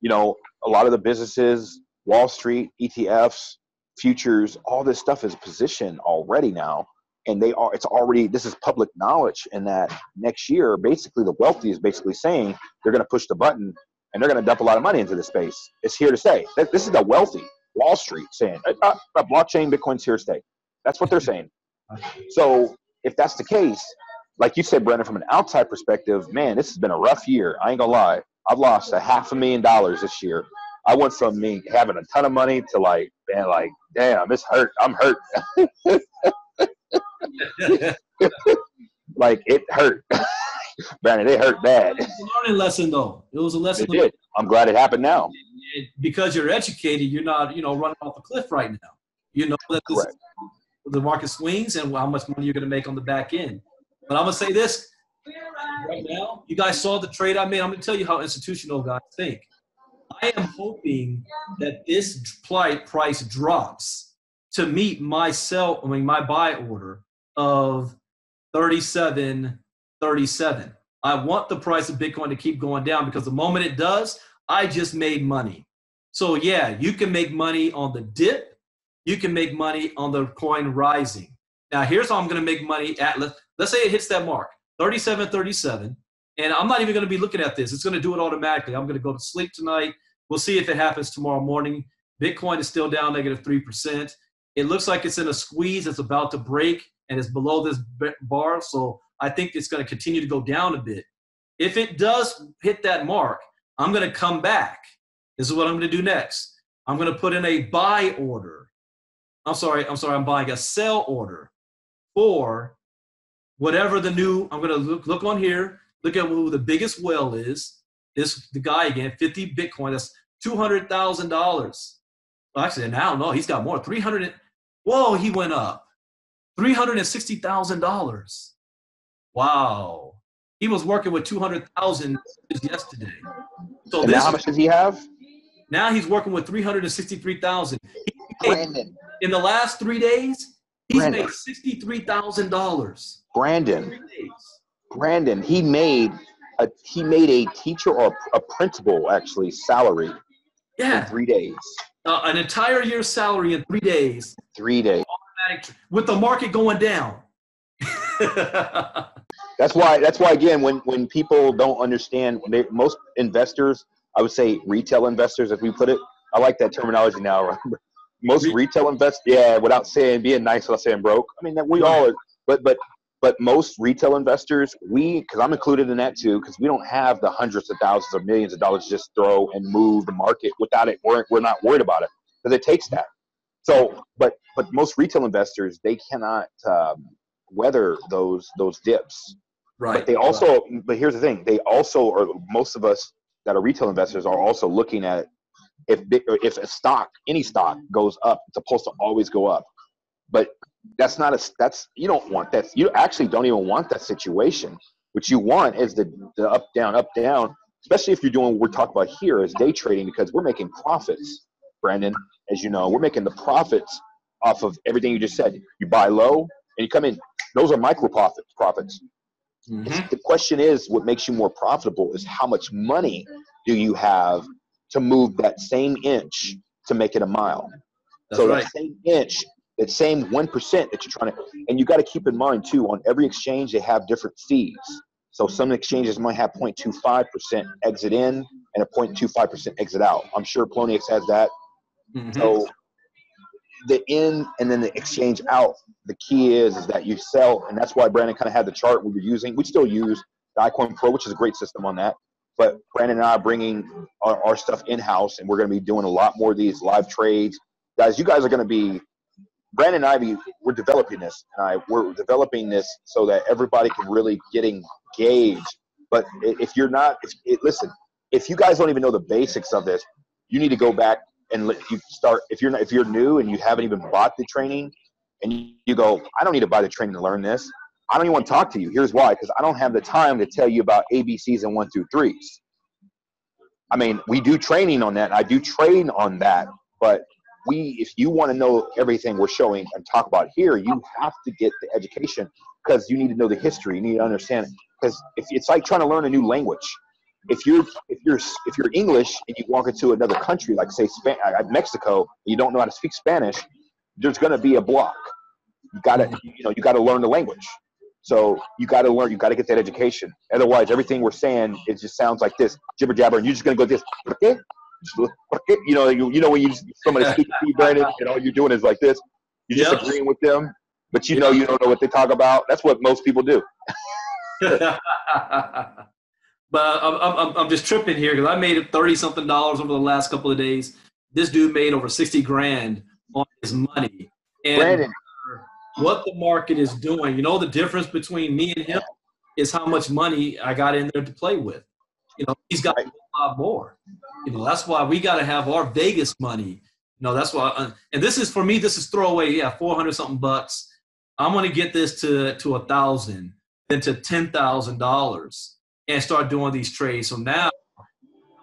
Speaker 9: a lot of the businesses, Wall Street, ETFs, futures, all this stuff is positioned already now. And this is public knowledge, in that next year, basically the wealthy is basically saying they're going to push the button and they're going to dump a lot of money into this space. It's here to stay. This is the wealthy, Wall Street, saying blockchain, Bitcoin's here to stay. That's what they're saying. So if that's the case, like you said, Brandon, from an outside perspective, man, this has been a rough year. I ain't gonna lie. I've lost $500,000 this year. I went from me having a ton of money to damn, it's hurt. I'm hurt. Like it hurt. Brandon, it hurt bad.
Speaker 2: It was a learning lesson, though. It was a lesson.
Speaker 9: It did. I'm glad it happened now.
Speaker 2: Because you're educated, you're not, running off a cliff right now. You know that the market swings and how much money you're going to make on the back end. But I'm going to say this right now. You guys saw the trade I made. I'm going to tell you how institutional guys think. I am hoping that this price drops to meet my buy order of 37 37. I want the price of Bitcoin to keep going down because the moment it does, I just made money. So yeah, you can make money on the dip. You can make money on the coin rising. Now here's how I'm going to make money at, let's say it hits that mark, 37.37. And I'm not even going to be looking at this. It's going to do it automatically. I'm going to go to sleep tonight. We'll see if it happens tomorrow morning. Bitcoin is still down -3%. It looks like it's in a squeeze. It's about to break and it's below this bar. So I think it's going to continue to go down a bit. If it does hit that mark, I'm going to come back. This is what I'm going to do next. I'm going to put in a buy order. I'm buying a sell order for whatever the new, I'm going to look on here, look at who the biggest whale is. The guy again, 50 Bitcoin, that's $200,000. Well, actually, now, no, he's got more. Whoa, he went up. $360,000. Wow. He was working with 200,000 yesterday. So
Speaker 9: and now how much does he have?
Speaker 2: Now he's working with 363,000.
Speaker 9: Brandon.
Speaker 2: In the last 3 days, he's made $63,000.
Speaker 9: Brandon, he made a teacher or a principal actually salary in 3 days.
Speaker 2: An entire year's salary in 3 days.
Speaker 9: 3 days.
Speaker 2: Automatic, with the market going down.
Speaker 9: That's why again, when people don't understand, most investors, I would say retail investors, if we put it, I like that terminology now. Most retail investors, without being nice, without saying broke. I mean, we all are, but most retail investors, because I'm included in that too, because we don't have the hundreds of thousands or millions of dollars to just throw and move the market without it. We're not worried about it because it takes that. So, but most retail investors, they cannot weather those dips.
Speaker 2: Right.
Speaker 9: But they also, but here's the thing, they also, or most of us that are retail investors are also looking at if a stock, any stock goes up, it's supposed to always go up. But you don't want that. You actually don't even want that situation. What you want is the up, down, especially if you're doing what we're talking about here is day trading, because we're making profits, Brandon, as you know, we're making the profits off of everything you just said. You buy low and you come in. Those are micro profits. Mm-hmm. The question is, what makes you more profitable is how much money do you have to move that same inch to make it a mile. That's right. That same inch, that same 1% that you're trying to, and you got to keep in mind too, on every exchange, they have different fees. So some exchanges might have 0.25% exit in and a 0.25% exit out. I'm sure Poloniex has that. Mm-hmm. So the in and then the exchange out, the key is that you sell, and that's why Brandon kind of had the chart we were using. We still use the iCoin Pro, which is a great system on that. But Brandon and I are bringing our stuff in-house, and we're going to be doing a lot more of these live trades. Guys, you guys are going to be – Brandon Ivey, we're developing this. We're developing this so that everybody can really get engaged. But if you're not – listen, if you guys don't even know the basics of this, you need to go back and you start – if you're new and you haven't even bought the training and you go, I don't need to buy the training to learn this, I don't even want to talk to you. Here's why, because I don't have the time to tell you about ABCs and 1, 2, 3s. I mean, we do training on that. And I do train on that. But if you want to know everything we're showing and talk about here, you have to get the education because you need to know the history. You need to understand it. Because it's like trying to learn a new language. If you're English and you walk into another country, like say Mexico, and you don't know how to speak Spanish, there's going to be a block. You got to learn the language. So you got to learn. You got to get that education. Otherwise, everything we're saying it just sounds like this jibber jabber, and you're just gonna go this. You know when somebody speaks to you, Brandon, and all you're doing is like this. You're just agreeing with them, but you don't know what they talk about. That's what most people do.
Speaker 2: But I'm just tripping here because I made $30-something over the last couple of days. This dude made over $60,000 on his money. And
Speaker 9: Brandon.
Speaker 2: What the market is doing, the difference between me and him is how much money I got in there to play with. He's got a lot more. That's why we got to have our Vegas money. That's why. And this is for me. This is throwaway. Yeah, $400-something bucks. I'm going to get this to $1,000, then to $10,000, and start doing these trades. So now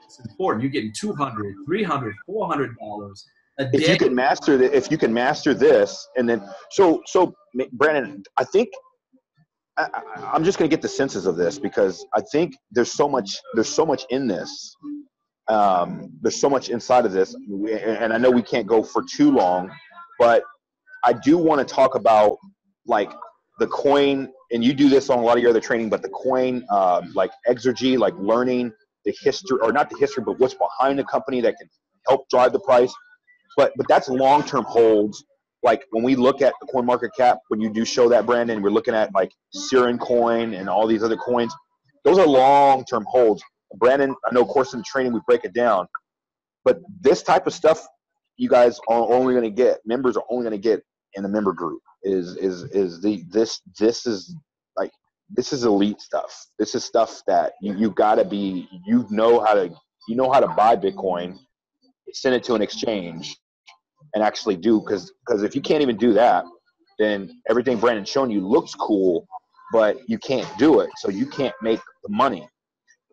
Speaker 2: it's important. You're getting $200, $300, $400.
Speaker 9: If you can master this, and then so Brandon, I think I'm just going to get the senses of this because I think there's so much in this. There's so much inside of this, and I know we can't go for too long, but I do want to talk about like the coin, and you do this on a lot of your other training, but the coin, like exergy, like learning the history, or not the history, but what's behind the company that can help drive the price. But that's long-term holds. Like when we look at the coin market cap, when you do show that, Brandon, we're looking at like Siren coin and all these other coins. Those are long-term holds. Brandon, I know, of course, in the training we break it down, but this type of stuff, you guys are only going to get. Members are only going to get in the member group. This is elite stuff. This is stuff that you gotta be. You know how to buy Bitcoin, send it to an exchange, and actually do, because if you can't even do that, then everything Brandon's shown you looks cool, but you can't do it, so you can't make the money.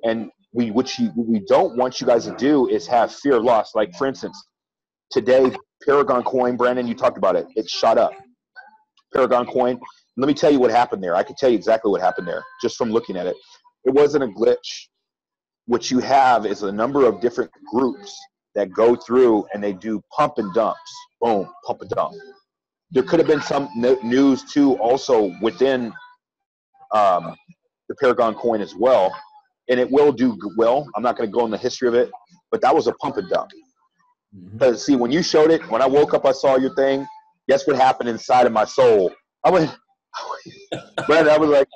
Speaker 9: And we don't want you guys to do is have fear of loss. Like for instance, today Paragon coin, Brandon, you talked about it. It shot up. Paragon coin. Let me tell you what happened there. I can tell you exactly what happened there just from looking at it. It wasn't a glitch. What you have is a number of different groups that go through and they do pump and dumps. Boom, pump and dump. There could have been some news too also within the Paragon coin as well, and it will do well. I'm not going to go in the history of it, but that was a pump and dump. Because see, when you showed it, when I woke up, I saw your thing. Guess what happened inside of my soul? Brandon, I was like,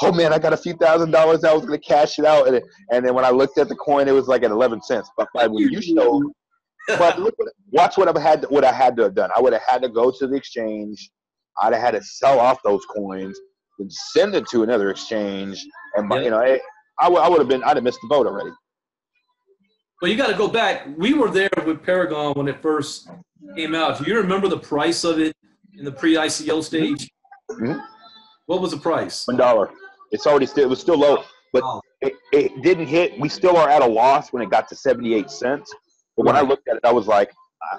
Speaker 9: oh man, I got a few $1,000s. I was going to cash it out. And then when I looked at the coin, it was like at 11 cents. But when you showed, watch what I had to have done. I would have had to go to the exchange. I'd have had to sell off those coins and send it to another exchange. And I'd have missed the boat already.
Speaker 2: Well, you got to go back. We were there with Paragon when it first came out. Do you remember the price of it in the pre-ICO stage?
Speaker 9: Mm-hmm.
Speaker 2: What was the price?
Speaker 9: $1. It was still low, but it didn't hit. We still are at a loss when it got to 78 cents. But when I looked at it, I was like, I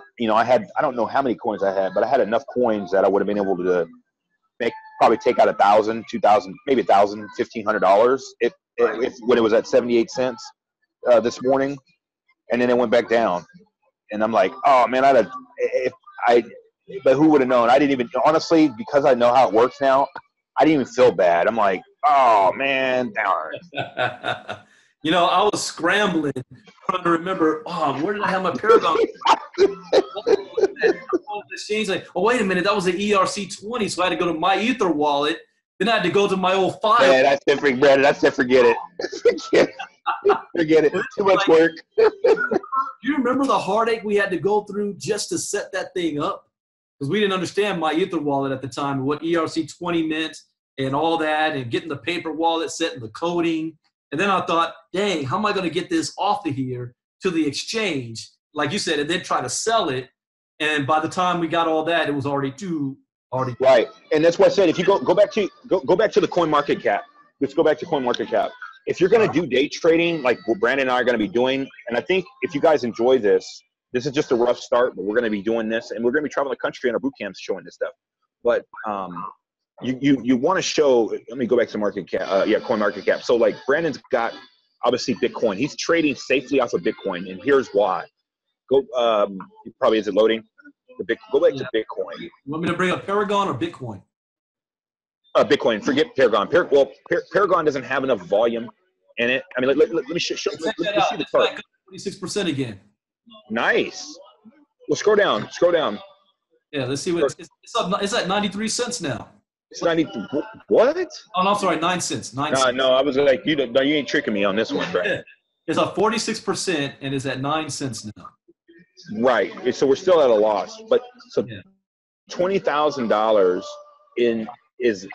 Speaker 9: don't know how many coins I had, but I had enough coins that I would have been able to probably take out $1,000, $2,000, maybe $1,000, $1,500 when it was at 78 cents this morning. And then it went back down, and I'm like, oh man, but who would have known? I didn't even, honestly, because I know how it works now, I didn't even feel bad. I'm like, oh man, darn.
Speaker 2: I was scrambling, trying to remember, where did I have my Paragon? Exchange, like, oh wait a minute, that was an ERC20, so I had to go to my Ether wallet. Then I had to go to my old file.
Speaker 9: Yeah, that's different, Brandon. That's it. Forget it. Forget it. Too much work.
Speaker 2: Do you remember the heartache we had to go through just to set that thing up? Because we didn't understand my Ether wallet at the time and what ERC20 meant and all that, and getting the paper wallet set and the coding. And then I thought, dang, how am I going to get this off of here to the exchange, like you said, and then try to sell it? And by the time we got all that, it was already right.
Speaker 9: And that's why I said, if you go back to the coin market cap. Let's go back to coin market cap. If you're going to do day trading, like what Brandon and I are going to be doing, and I think if you guys enjoy this is just a rough start, but we're going to be doing this, and we're going to be traveling the country in our boot camps showing this stuff. But you want to show. Let me go back to market cap. Coin market cap. So like Brandon's got obviously Bitcoin. He's trading safely off of Bitcoin, and here's why. Probably is it loading? Go back to Bitcoin.
Speaker 2: You want me to bring up Paragon or Bitcoin?
Speaker 9: Bitcoin. Forget Paragon. Paragon doesn't have enough volume in it. I mean, let me show. Let me see the chart.
Speaker 2: 26% again.
Speaker 9: Nice. Well, scroll down.
Speaker 2: Yeah, let's see what it's up. It's at 93 cents now.
Speaker 9: It's 90. What?
Speaker 2: Oh, no, I'm sorry, 9 cents. 9 cents.
Speaker 9: No, I was like, you ain't tricking me on this one, Brad.
Speaker 2: It's up 46% and is at 9 cents now.
Speaker 9: Right. So we're still at a loss, but $20,000 is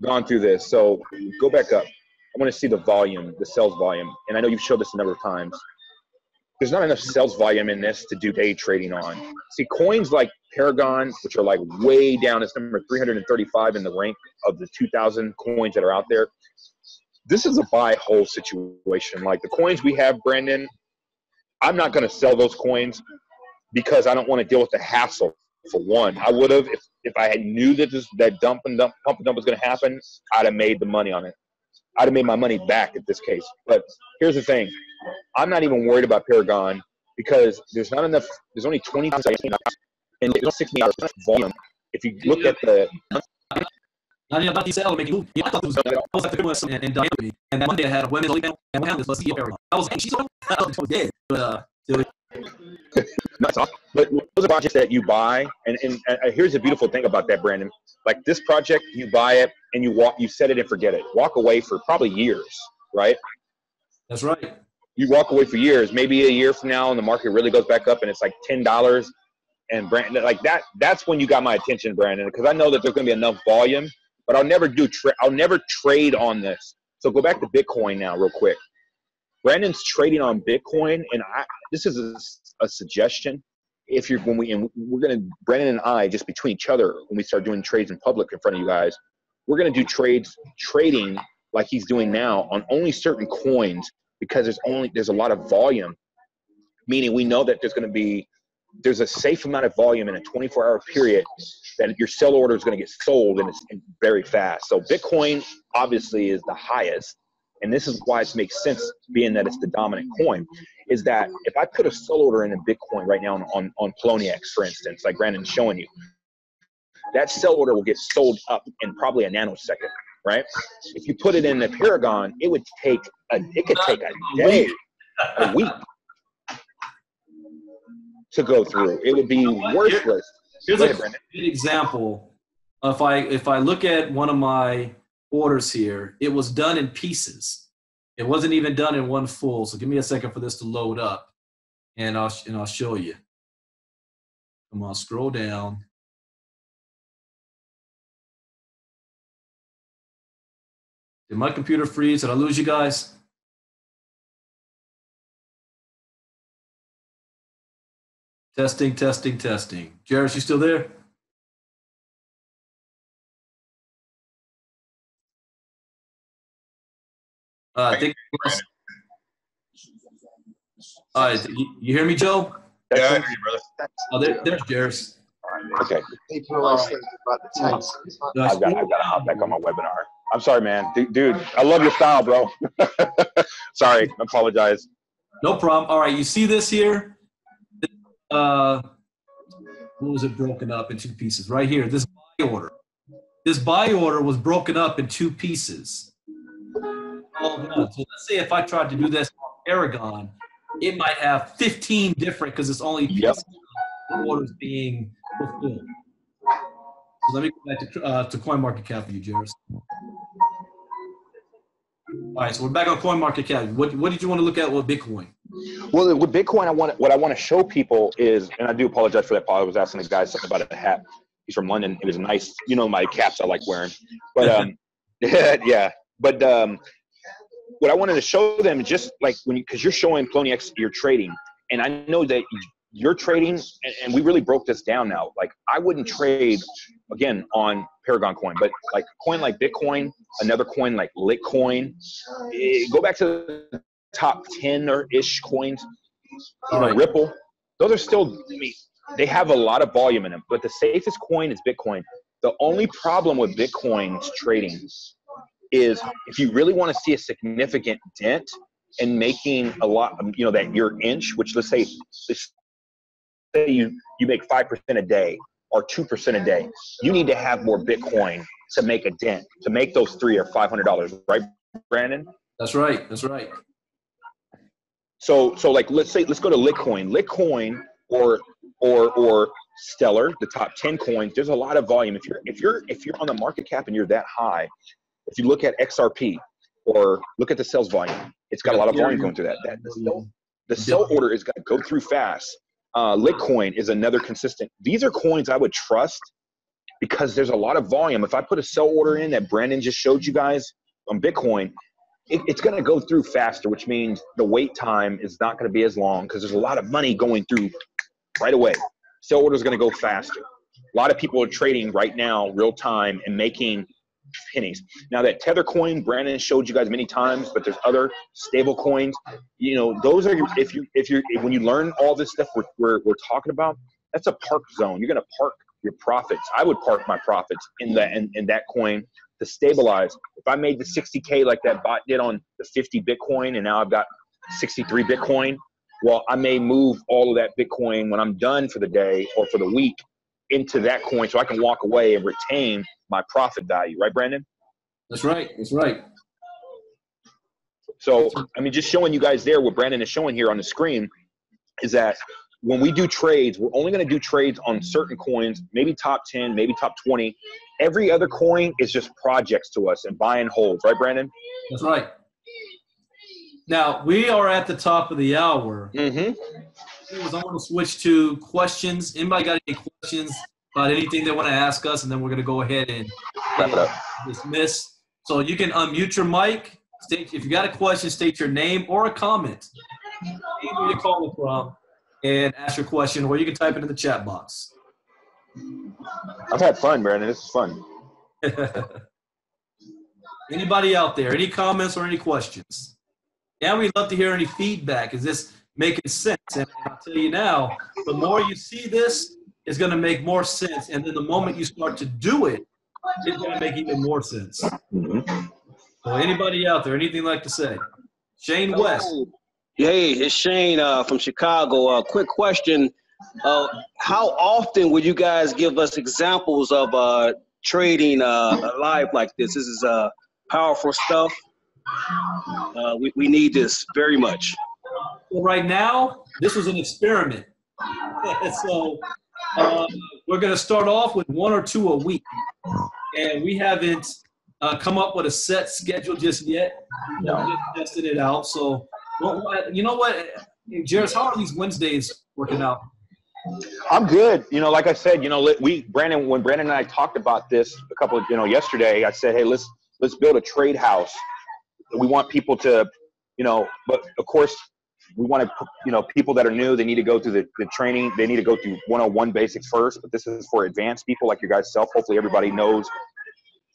Speaker 9: gone through this. So go back up. I want to see the volume, the sales volume, and I know you've showed this a number of times. There's not enough sales volume in this to do day trading on. See, coins like Paragon, which are like way down, it's number 335 in the rank of the 2,000 coins that are out there. This is a buy-hold situation. Like the coins we have, Brandon, I'm not going to sell those coins because I don't want to deal with the hassle for one. I would have, if I had knew that that pump and dump was going to happen, I'd have made the money on it. I'd have made my money back in this case. But here's the thing. I'm not even worried about Paragon because there's not enough. There's only 20 and there's 60 hours volume. If you look at the
Speaker 2: not about these sales making moves. Yeah, I thought it was like the good and Diana. And that Monday I had a women's league and let's see Paragon. I was like, she's dead. But
Speaker 9: but those are projects that you buy, and here's the beautiful thing about that, Brandon. Like this project, you buy it and you set it and forget it. Walk away for probably years, right?
Speaker 2: That's right.
Speaker 9: You walk away for years. Maybe a year from now, and the market really goes back up, and it's like $10. And Brandon, like that's when you got my attention, Brandon, because I know that there's going to be enough volume. But I'll never I'll never trade on this. So go back to Bitcoin now, real quick. Brandon's trading on Bitcoin, and this is a suggestion. If you're Brandon and I, just between each other, when we start doing trades in public in front of you guys, we're gonna do trading like he's doing now on only certain coins because there's a lot of volume. Meaning we know that there's a safe amount of volume in a 24-hour period that your sell order is going to get sold and it's very fast. So Bitcoin obviously is the highest. And this is why it makes sense, being that it's the dominant coin, is that if I put a sell order in a Bitcoin right now on Poloniex, for instance, like Brandon's showing you, that sell order will get sold up in probably a nanosecond, right? If you put it in the Paragon, it could take a day, a week to go through. It would be worthless.
Speaker 2: Here's a good example. If I look at one of my orders here, it was done in pieces. It wasn't even done in one full. So give me a second for this to load up, and I'll show you. Come on, scroll down. Did my computer freeze? Did I lose you guys? Testing, testing, testing. Jeris, you still there? I think. All right, you hear me, Joe?
Speaker 9: Yeah, I hear you, brother.
Speaker 2: Oh, there's Jeris.
Speaker 9: Okay. I've got to hop back on my webinar. I'm sorry, man. Dude, I love your style, bro. Sorry, I apologize.
Speaker 2: No problem. All right, you see this here? What was it broken up in two pieces? Right here, this buy order. This buy order was broken up in two pieces. So let's say if I tried to do this on Paragon, it might have 15 different, because it's only orders being fulfilled. So let me go back to CoinMarketCap for you, Jeris. All right, so we're back on CoinMarketCap. What did you want to look at with Bitcoin?
Speaker 9: Well, with Bitcoin, what I want to show people is, and I do apologize for that, Paul. I was asking the guy something about a hat. He's from London. It was nice. You know my caps I like wearing. But yeah. But what I wanted to show them, just like because you're showing Poloniex, you're trading, and I know that you're trading, and we really broke this down now. Like I wouldn't trade again on Paragon coin, but like a coin like Bitcoin, another coin like Litecoin. Go back to the top 10 or ish coins. Ripple. Those are still, they have a lot of volume in them, but the safest coin is Bitcoin. The only problem with Bitcoin's trading is if you really want to see a significant dent in making a lot, that your inch, which let's say you make 5% a day or 2% a day, you need to have more Bitcoin to make a dent, to make those $300 or $500, right, Brandon?
Speaker 2: That's right. That's right.
Speaker 9: So like let's go to Litecoin or Stellar, the top 10 coins. There's a lot of volume. If you're on the market cap and you're that high, if you look at XRP or look at the sales volume, it's got a lot of volume going through that. The sell order is going to go through fast. Litecoin is another consistent. These are coins I would trust because there's a lot of volume. If I put a sell order in that Brandon just showed you guys on Bitcoin, it's going to go through faster, which means the wait time is not going to be as long because there's a lot of money going through right away. Sell order is going to go faster. A lot of people are trading right now, real time, and making pennies. Now that Tether coin, Brandon showed you guys many times, but there's other stable coins. Those are when you learn all this stuff we're talking about, That's a park zone. You're going to park your profits. I would park my profits in that coin to stabilize. If I made the 60K like that bot did on the 50 Bitcoin, and now I've got 63 Bitcoin, well, I may move all of that Bitcoin when I'm done for the day or for the week into that coin so I can walk away and retain my profit value. Right, Brandon?
Speaker 2: That's right. That's right.
Speaker 9: So, I mean, just showing you guys there what Brandon is showing here on the screen is that when we do trades, we're only going to do trades on certain coins, maybe top 10, maybe top 20. Every other coin is just projects to us and buy and holds. Right, Brandon?
Speaker 2: That's right. Now, we are at the top of the hour.
Speaker 9: Mm-hmm.
Speaker 2: I want to switch to questions. Anybody got any questions about anything they want to ask us? And then we're going to go ahead and
Speaker 9: wrap it up.
Speaker 2: Dismiss. So you can unmute your mic. State, if you got a question, state your name or a comment. Where you're calling from, and ask your question, or you can type it in the chat box.
Speaker 9: I've had fun, Brandon. This is fun.
Speaker 2: Anybody out there? Any comments or any questions? And we'd love to hear any feedback. Is this making sense? And I'll tell you now, the more you see this, it's going to make more sense. And then the moment you start to do it, it's going to make even more sense.
Speaker 9: Mm-hmm.
Speaker 2: So anybody out there, anything like to say? Shane West.
Speaker 10: Hey, it's Shane from Chicago. Quick question. How often would you guys give us examples of trading live like this? This is powerful stuff. We need this very much.
Speaker 2: Well, right now, this was an experiment. So we're going to start off with 1 or 2 a week. And we haven't come up with a set schedule just yet. We're just testing it out. So, you know what, Jeris, how are these Wednesdays working out?
Speaker 9: I'm good. You know, like I said, you know, when Brandon and I talked about this yesterday, I said, hey, let's build a trade house. We want people to, but of course we want to, people that are new, they need to go through the training. They need to go through 101 basics first, but this is for advanced people like your guys self. Hopefully everybody knows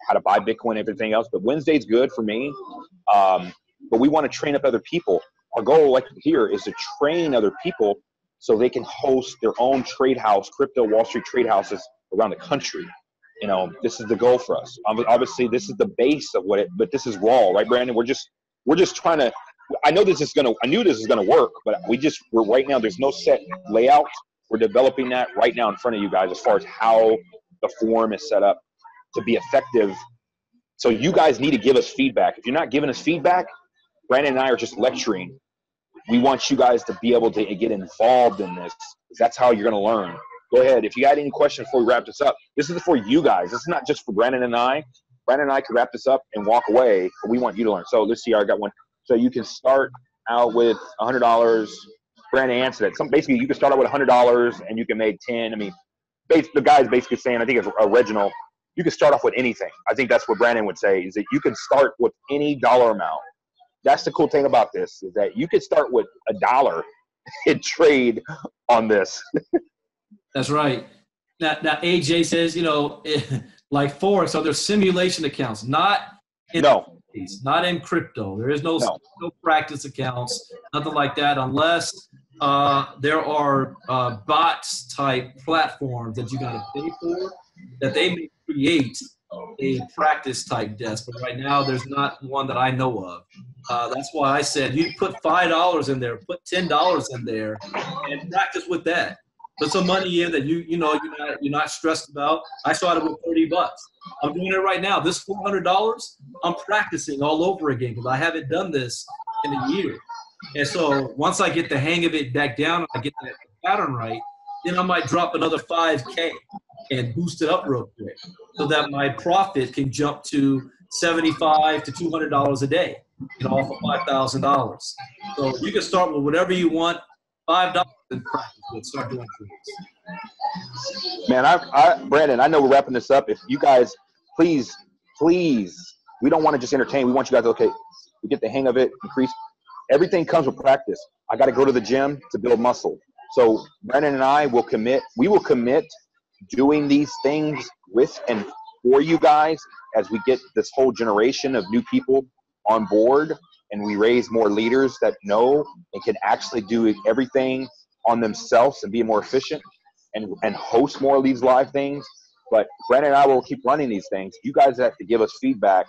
Speaker 9: how to buy Bitcoin and everything else, but Wednesday's good for me. But we want to train up other people. Our goal, like here, is to train other people so they can host their own trade house, crypto Wall Street trade houses around the country. This is the goal for us. Obviously, this is the base of but this is raw, right, Brandon? We're just trying to. I knew this is gonna work, but we're right now. There's no set layout. We're developing that right now in front of you guys as far as how the forum is set up to be effective. So you guys need to give us feedback. If you're not giving us feedback, Brandon and I are just lecturing. We want you guys to be able to get involved in this. That's how you're going to learn. Go ahead. If you got any questions before we wrap this up, this is for you guys. This is not just for Brandon and I. Brandon and I can wrap this up and walk away, but we want you to learn. So let's see. I got one. So you can start out with $100. Brandon answered it. So basically, you can start out with $100 and you can make 10. I mean, the guy's basically saying, I think it's original. You can start off with anything. I think that's what Brandon would say, is that you can start with any dollar amount. That's the cool thing about this, is that you could start with $1 and trade on this.
Speaker 2: That's right. Now AJ says, like Forex, so there's simulation accounts, not in crypto. There is no practice accounts, nothing like that, unless there are bots type platforms that you got to pay for, that they may create a practice type desk, but right now there's not one that I know of. That's why I said you put $5 in there, put $10 in there, and practice with that. Put some money in that you're not stressed about. I started with $30. I'm doing it right now. This $400, I'm practicing all over again because I haven't done this in a year. And so once I get the hang of it back down, and I get that pattern right, then I might drop another $5K and boost it up real quick so that my profit can jump to $75 to $200 a day, off of $5,000. So you can start with whatever you want, $5 and practice with, start doing things.
Speaker 9: Man, Brandon, I know we're wrapping this up. If you guys, please, we don't want to just entertain. We want you guys, okay, we get the hang of it, increase. Everything comes with practice. I got to go to the gym to build muscle. So Brandon and I will commit doing these things with and for you guys as we get this whole generation of new people on board and we raise more leaders that know and can actually do everything on themselves and be more efficient. and host more of these live things. But Brandon and I will keep running these things. You guys have to give us feedback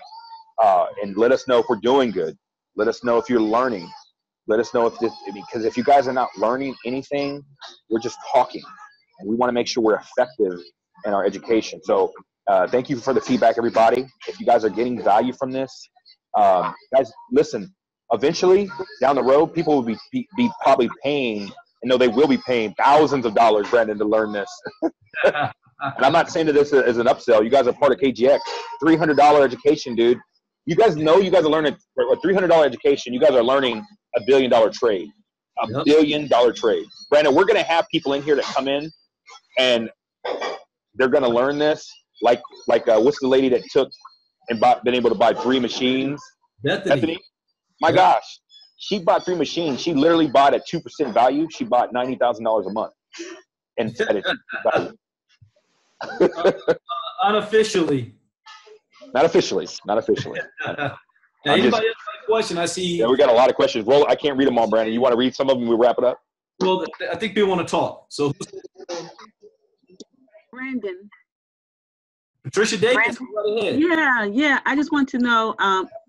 Speaker 9: and let us know if we're doing good. Let us know if you're learning. Let us know because if you guys are not learning anything, we're just talking. And we want to make sure we're effective in our education. So thank you for the feedback, everybody. If you guys are getting value from this, guys, listen, eventually down the road, people will be probably paying, they will be paying thousands of dollars, Brandon, to learn this. And I'm not saying that this is an upsell. You guys are part of KGX. $300 education, dude. You guys know you guys are learning a $300 education. You guys are learning $1 billion trade. $1 billion trade. Brandon, we're going to have people in here that come in and they're going to learn this. Like what's the lady that took and been able to buy 3 machines? Bethany. My gosh. She bought 3 machines. She literally bought at 2% value. She bought $90,000 a month. And at value.
Speaker 2: Unofficially.
Speaker 9: Not officially.
Speaker 2: Anybody else have a question? I see.
Speaker 9: Yeah, we got a lot of questions. Well, I can't read them all, Brandon. You want to read some of them and we wrap it up?
Speaker 2: Well, I think people want to talk. So,
Speaker 13: Brandon.
Speaker 2: Patricia Davis, right ahead.
Speaker 13: Yeah. I just want to know,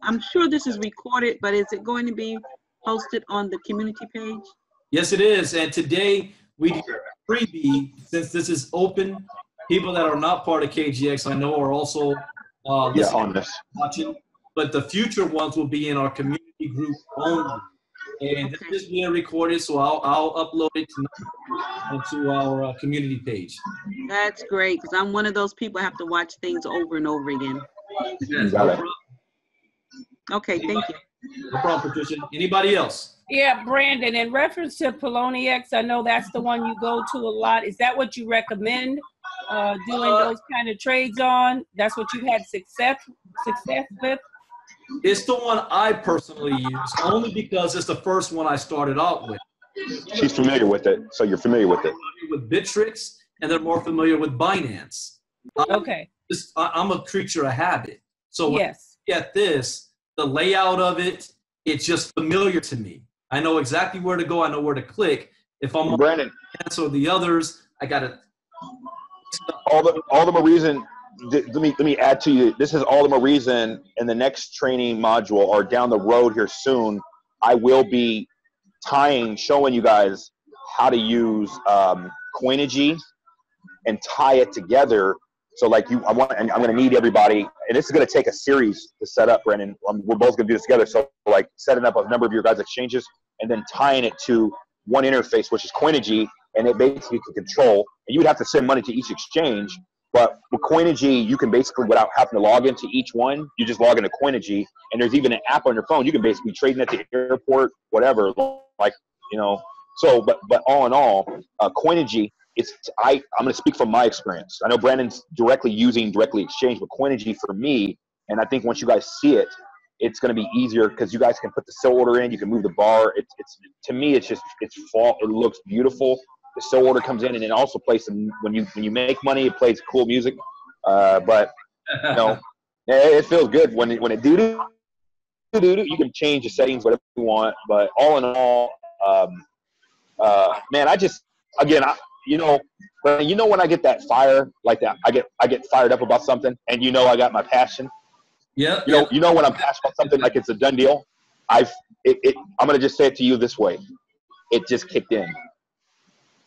Speaker 13: I'm sure this is recorded, but is it going to be posted on the community page?
Speaker 2: Yes, it is. And today we do a freebie, since this is open. People that are not part of KGX, I know, are also listening,
Speaker 9: on this.
Speaker 2: watching. But the future ones will be in our community group only. And this is being recorded, so I'll upload it to our community page.
Speaker 13: That's great, because I'm one of those people who have to watch things over and over again.
Speaker 2: Yes,
Speaker 13: Okay, thank you.
Speaker 2: No problem, Patricia. Anybody else?
Speaker 4: Yeah, Brandon, in reference to Poloniex, I know that's the one you go to a lot. Is that what you recommend doing those kind of trades on? That's what you had success with?
Speaker 2: It's the one I personally use, only because it's the first one I started out with.
Speaker 9: She's familiar with it, so you're familiar with it.
Speaker 2: With Bittrex, and they're more familiar with Binance.
Speaker 4: Okay.
Speaker 2: I'm a creature of habit. So when
Speaker 4: yes.
Speaker 2: I get this, the layout of it, it's just familiar to me. I know exactly where to go. I know where to click. If I'm on
Speaker 9: Brandon,
Speaker 2: or the others, I got to.
Speaker 9: All the more reason. Let me add to you. This is all the more reason. In the next training module or down the road here soon, I will be showing you guys how to use Coinigy and tie it together. So like I'm going to need everybody, and this is going to take a series to set up, Brandon. We're both going to do this together. So like setting up a number of your guys' exchanges and then tying it to one interface, which is Coinigy, and it basically can control. And you would have to send money to each exchange, but with Coinigy, you can basically, without having to log into each one, you just log into Coinigy, and there's even an app on your phone. You can basically trade it at the airport, whatever. Like, So, but all in all, Coinigy. I'm going to speak from my experience. I know Brandon's using directly exchange, but Coinigy for me, and I think once you guys see it, it's going to be easier because you guys can put the sell order in. You can move the bar. To me, it's fall. It looks beautiful. The sell order comes in, and it also plays some, when you make money, it plays cool music. But it feels good when it do. You can change the settings whatever you want. But all in all, man, when I get that fire like that, I get fired up about something, and I got my passion.
Speaker 2: Yeah.
Speaker 9: You know when I'm passionate about something, like it's a done deal. I'm gonna just say it to you this way. It just kicked in.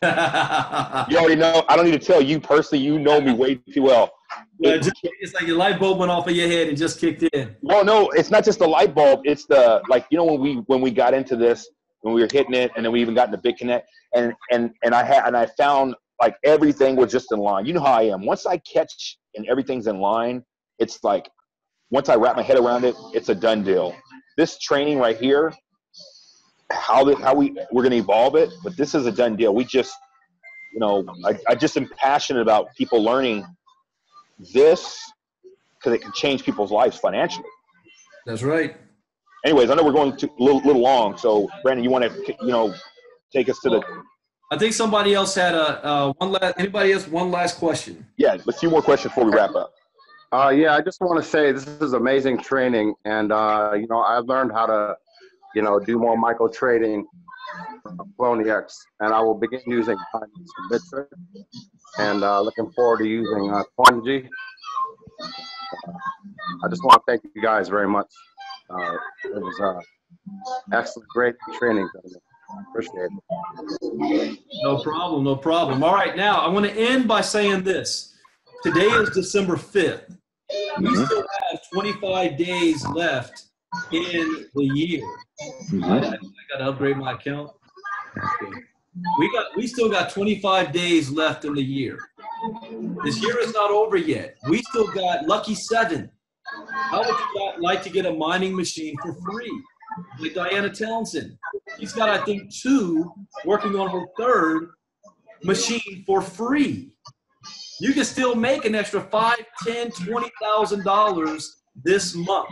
Speaker 9: You already know. I don't need to tell you personally. You know me way too well.
Speaker 2: It's like your light bulb went off of your head and just kicked in.
Speaker 9: Well, no, it's not just the light bulb. It's the when we got into this, when we were hitting it, and then we even got into BitConnect, and I found like everything was just in line. You know how I am. Once I catch and everything's in line, it's like once I wrap my head around it, it's a done deal. This training right here, we're going to evolve it, but this is a done deal. We just, I just am passionate about people learning this because it can change people's lives financially.
Speaker 2: That's right.
Speaker 9: Anyways, I know we're going a little long, so Brandon, you want to, take us to the.
Speaker 2: I think somebody else had anybody else one last question?
Speaker 9: Yeah, a few more questions before we wrap up.
Speaker 6: Yeah, I just want to say this is amazing training, and I've learned how do more micro trading from Poloniex, and I will begin using Bitrix, and looking forward to using Quanji. I just want to thank you guys very much. It was excellent, great training. Appreciate it.
Speaker 2: No problem, no problem. All right, now I want to end by saying this. Today is December 5th. We still have 25 days left in the year. I got to upgrade my account. We still got 25 days left in the year. This year is not over yet. We still got lucky 7. How would you like to get a mining machine for free? Like Diana Townsend. She's got, I think, 2 working on her 3rd machine for free. You can still make an extra $5,000, $10,000, $20,000 this month.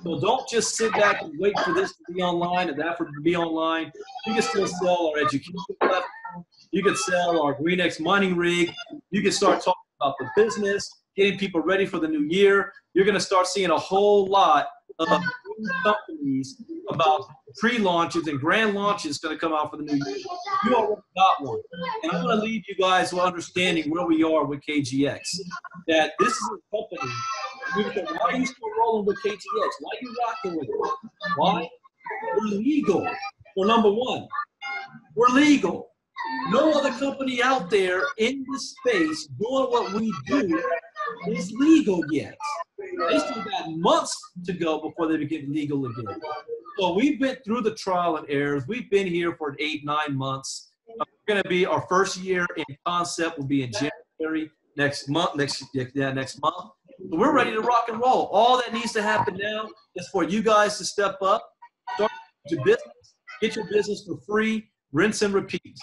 Speaker 2: So don't just sit back and wait for this to be online and that for to be online. You can still sell our education platform. You can sell our GreenX mining rig. You can start talking about the business, getting people ready for the new year. You're going to start seeing a whole lot of companies about pre-launches and grand launches going to come out for the new year. You already got one. And I'm going to leave you guys with understanding where we are with KGX. That this is a company. Why are you still rolling with KGX? Why are you rocking with it? Why? We're legal. Well, number one, we're legal. No other company out there in this space doing what we do is legal yet. They still got months to go before they get legal again. So we've been through the trial and errors. We've been here for 8-9 months. We're going to be our first year in concept will be in January next month. Next month. So we're ready to rock and roll. All that needs to happen now is for you guys to step up, start your business, get your business for free, rinse and repeat.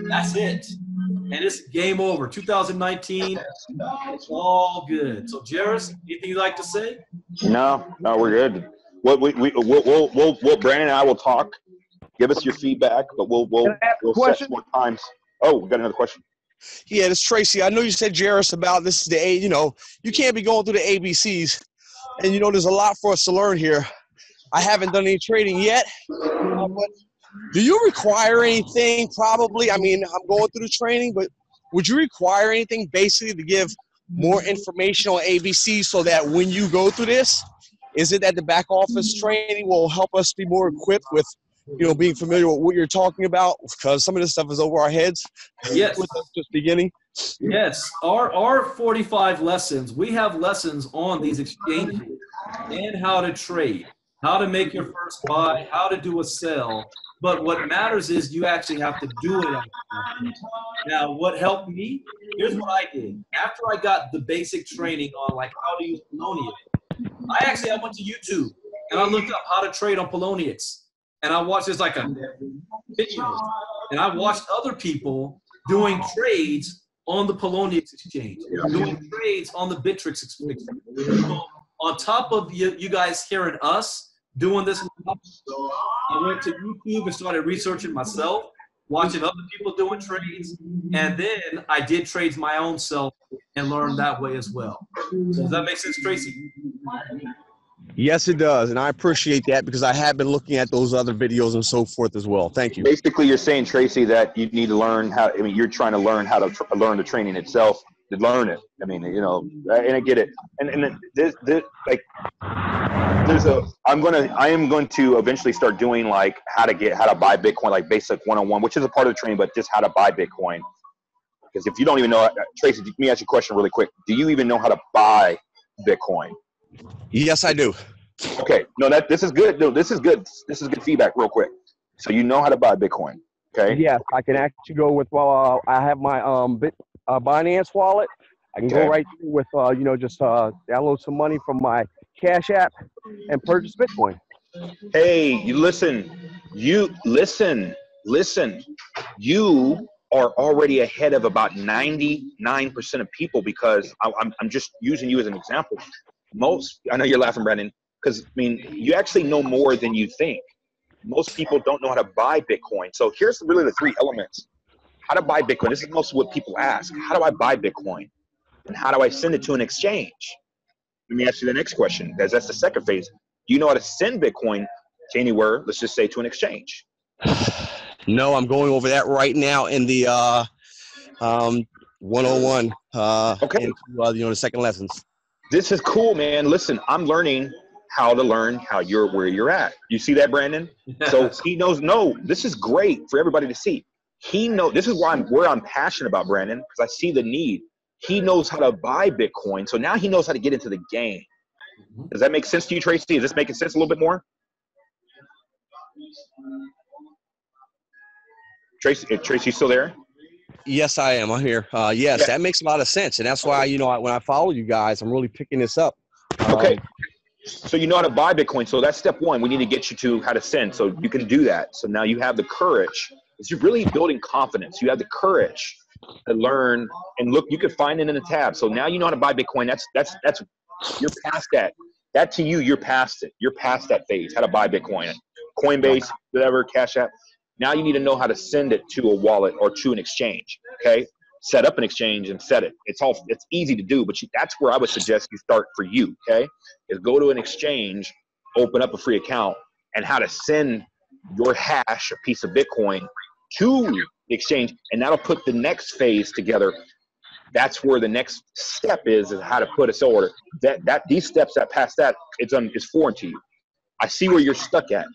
Speaker 2: That's it. And it's game over. 2019, it's all good. So, Jeris, anything you'd like to say?
Speaker 9: No, we're good. We'll Brandon and I will talk. Give us your feedback, but we'll set some more times. Oh, we got another question.
Speaker 14: Yeah, this is Tracy. I know you said, Jeris, about this is the you can't be going through the ABCs, and there's a lot for us to learn here. I haven't done any trading yet, but do you require anything? Probably. I mean, I'm going through the training, but would you require anything basically to give more information on ABC so that when you go through this, is it that the back office training will help us be more equipped with, being familiar with what you're talking about? Because some of this stuff is over our heads.
Speaker 2: Yes.
Speaker 14: With us just beginning.
Speaker 2: Yes. Our 45 lessons, we have lessons on these exchanges and how to trade, how to make your first buy, how to do a sell. But what matters is you actually have to do it. Now, what helped me, here's what I did. After I got the basic training on how to use Poloniex, I went to YouTube and I looked up how to trade on Poloniex. And I watched a video. And I watched other people doing trades on the Poloniex exchange, doing trades on the Bitrix exchange. So on top of you guys hearing us doing this, I went to YouTube and started researching myself, watching other people doing trades, and then I did trades my own self and learned that way as well. So does that make sense, Tracy?
Speaker 14: Yes, it does, and I appreciate that because I have been looking at those other videos and so forth as well. Thank you.
Speaker 9: Basically, you're saying, Tracy, that you need to learn how. I mean, you're trying to learn how to learn the training itself to learn it. I mean, and I get it. And there's I am going to eventually start doing how to buy Bitcoin, basic 101, which is a part of the training, but just how to buy Bitcoin. Because if you don't even know, Tracy, let me ask you a question really quick. Do you even know how to buy Bitcoin?
Speaker 14: Yes, I do.
Speaker 9: Okay. No, this is good. No, this is good. This is good feedback real quick. So you know how to buy Bitcoin. Okay.
Speaker 14: Yes, I can actually go with, I have my Binance wallet. I can go right through with, just download some money from my Cash App and purchase Bitcoin.
Speaker 9: Hey, you listen. You are already ahead of about 99% of people because I'm just using you as an example. I know you're laughing, Brandon, because you actually know more than you think. Most people don't know how to buy Bitcoin. So here's really the 3 elements. How to buy Bitcoin. This is most of what people ask. How do I buy Bitcoin? And how do I send it to an exchange? Let me ask you the next question, because that's the second phase. Do you know how to send Bitcoin to anywhere, let's just say to an exchange?
Speaker 14: No, I'm going over that right now in the 101.
Speaker 9: Okay.
Speaker 14: Into, the second lessons.
Speaker 9: This is cool, man. Listen, I'm learning how to learn where you're at. You see that, Brandon? So he knows. No, this is great for everybody to see. He knows. This is where I'm passionate about Brandon, because I see the need. He knows how to buy Bitcoin, so now he knows how to get into the game. Does that make sense to you, Tracy? Is this making sense a little bit more? Tracy, you still there?
Speaker 14: Yes, I am. I'm here. Yes, that makes a lot of sense, and that's why when I follow you guys, I'm really picking this up.
Speaker 9: Okay. So you know how to buy Bitcoin. So that's step one. We need to get you to how to send. So you can do that. So now you have the courage. You're really building confidence. You have the courage to learn and look. You can find it in a tab. So now you know how to buy Bitcoin. That's you're past that. That to you, you're past it. You're past that phase. How to buy Bitcoin, Coinbase, whatever, Cash App. Now you need to know how to send it to a wallet or to an exchange. Okay. Set up an exchange and set it. It's easy to do, but that's where I would suggest you start for you, okay? Is go to an exchange, open up a free account, and how to send your hash, a piece of Bitcoin, to the exchange, and that'll put the next phase together. That's where the next step is how to put a sell order. These steps that pass that, it's foreign to you. I see where you're stuck at,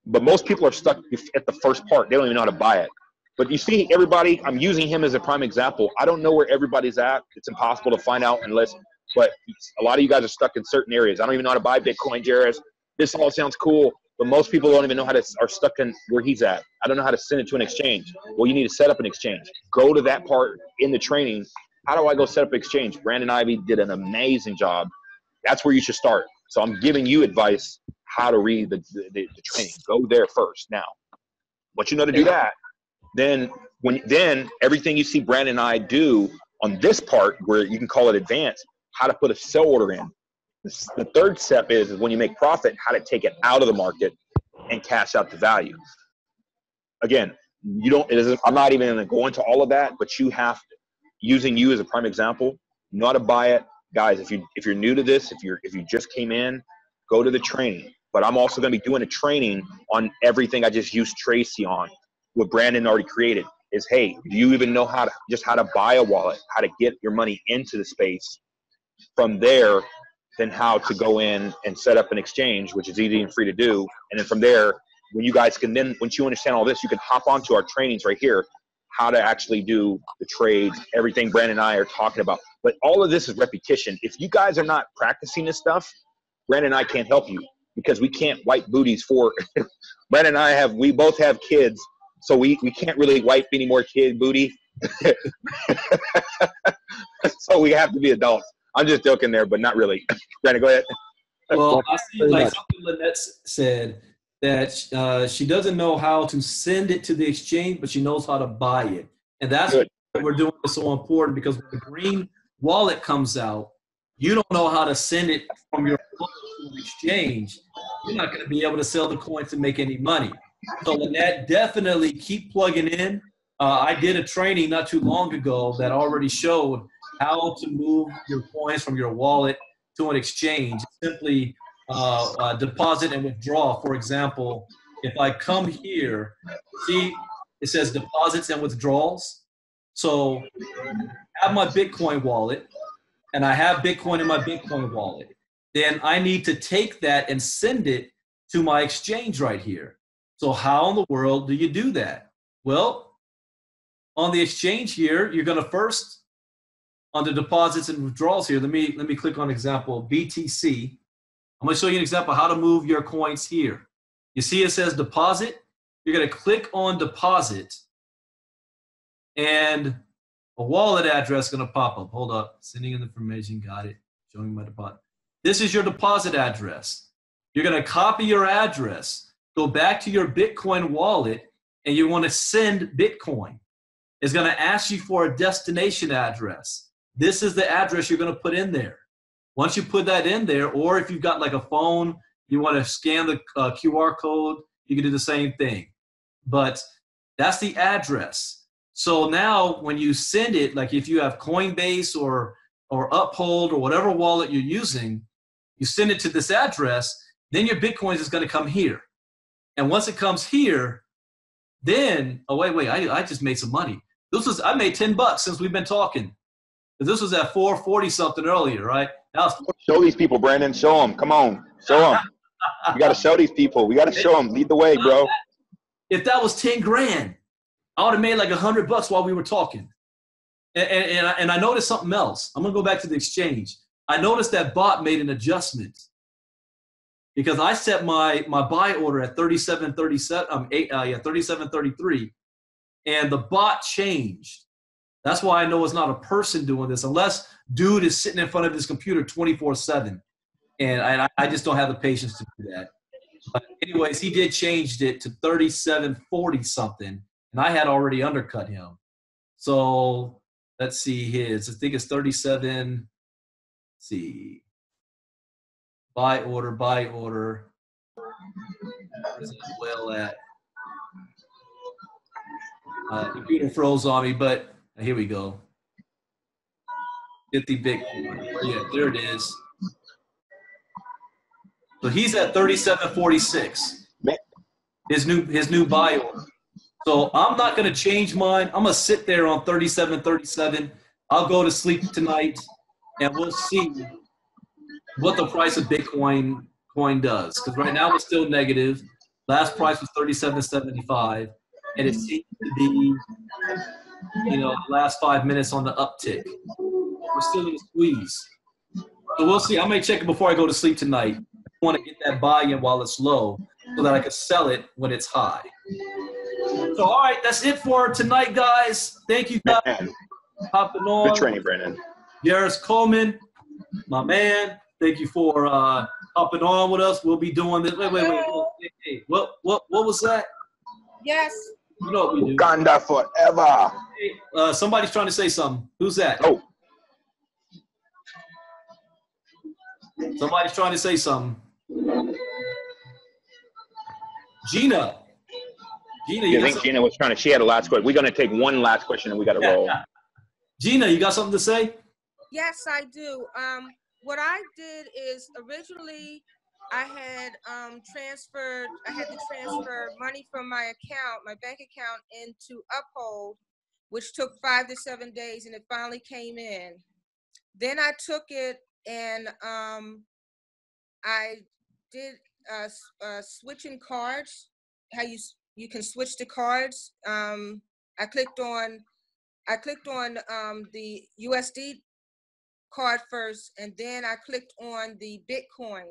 Speaker 9: but most people are stuck at the first part. They don't even know how to buy it. But you see, everybody, I'm using him as a prime example. I don't know where everybody's at. It's impossible to find out but a lot of you guys are stuck in certain areas. I don't even know how to buy Bitcoin, Jeris. This all sounds cool, but most people don't even know are stuck in where he's at. I don't know how to send it to an exchange. Well, you need to set up an exchange. Go to that part in the training. How do I go set up an exchange? Brandon Ivey did an amazing job. That's where you should start. So I'm giving you advice how to read the training. Go there first. Now, once you know to do that, then everything you see Brandon and I do on this part, where you can call it advanced, how to put a sell order in. The third step is when you make profit, how to take it out of the market and cash out the value. Again, I'm not even going to go into all of that, but you have to, using you as a prime example, you know how to buy it. Guys, if you're new to this, if you just came in, go to the training. But I'm also going to be doing a training on everything I just used Tracy on. What Brandon already created is, hey, do you even know how to buy a wallet, how to get your money into the space? From there, then how to go in and set up an exchange, which is easy and free to do. And then from there, once you understand all this, you can hop onto our trainings right here, how to actually do the trades, everything Brandon and I are talking about. But all of this is repetition. If you guys are not practicing this stuff, Brandon and I can't help you, because we can't wipe booties for Brandon and I we both have kids. So we can't really wipe any more kid booty. So we have to be adults. I'm just joking there, but not really. Brandon, go ahead.
Speaker 2: Well, I see like something Lynette said, that she doesn't know how to send it to the exchange, but she knows how to buy it. And that's what we're doing is so important, because when the green wallet comes out, you don't know how to send it from your local exchange. You're not going to be able to sell the coins and make any money. So Lynette, definitely keep plugging in. I did a training not too long ago that already showed how to move your coins from your wallet to an exchange. Simply deposit and withdraw. For example, if I come here, see it says deposits and withdrawals. So I have my Bitcoin wallet, and I have Bitcoin in my Bitcoin wallet. Then I need to take that and send it to my exchange right here. So how in the world do you do that? Well, on the exchange here, you're going to first, on the deposits and withdrawals here, let me click on example BTC. I'm going to show you an example of how to move your coins here. You see it says deposit. You're going to click on deposit, and a wallet address is going to pop up. Hold up. Sending in information. Got it. Showing my deposit. This is your deposit address. You're going to copy your address, go back to your Bitcoin wallet, and you want to send Bitcoin. It's going to ask you for a destination address. This is the address you're going to put in there. Once you put that in there, or if you've got like a phone, you want to scan the QR code, you can do the same thing. But that's the address. So now when you send it, like if you have Coinbase or Uphold or whatever wallet you're using, you send it to this address, then your Bitcoins is going to come here. And once it comes here, then, oh, wait, I just made some money. I made $10 since we've been talking. This was at 440 something earlier, right? Now
Speaker 9: show these people, Brandon. Show them. Come on. Show them. You got to show these people. We got to show them. Lead the way, bro.
Speaker 2: If that was 10 grand, I would have made like $100 while we were talking. And I noticed something else. I'm going to go back to the exchange. I noticed that bot made an adjustment because I set my buy order at 37.33, and the bot changed. That's why I know it's not a person doing this, unless dude is sitting in front of his computer 24/7, and I just don't have the patience to do that. But anyways, he did change it to 37.40 something, and I had already undercut him. So let's see his. I think it's 37. Let's see. Buy order. Where's it well at? Computer froze on me, but here we go. 50 Bitcoin. Yeah, there it is. So he's at 37.46. His new buy order. So I'm not going to change mine. I'm going to sit there on 37.37. I'll go to sleep tonight, and we'll see what the price of Bitcoin does. Because right now it's still negative. Last price was 37.75, and it seems to be, the last 5 minutes on the uptick. We're still in the squeeze. So we'll see. I may check it before I go to sleep tonight. I want to get that buy-in while it's low so that I can sell it when it's high. So, all right, that's it for tonight, guys. Thank you, guys, for hopping on.
Speaker 9: Good training, Brandon.
Speaker 2: Jeris Coleman, my man, thank you for hopping on with us. We'll be doing this. Wait. Hey, what was that?
Speaker 4: Yes.
Speaker 2: You know what we do.
Speaker 9: Uganda forever.
Speaker 2: Hey, somebody's trying to say something. Who's that?
Speaker 9: Oh.
Speaker 2: Somebody's trying to say something. Gina.
Speaker 9: I think Gina was trying to. She had a last question. We're going to take one last question and we got to roll.
Speaker 2: Gina, you got something to say?
Speaker 15: Yes, I do. What I did is originally I had to transfer money from my bank account into Uphold, which took 5 to 7 days, and it finally came in. Then I took it and I did switching cards. How you can switch the cards. I clicked on the USD card first, and then I clicked on the Bitcoin,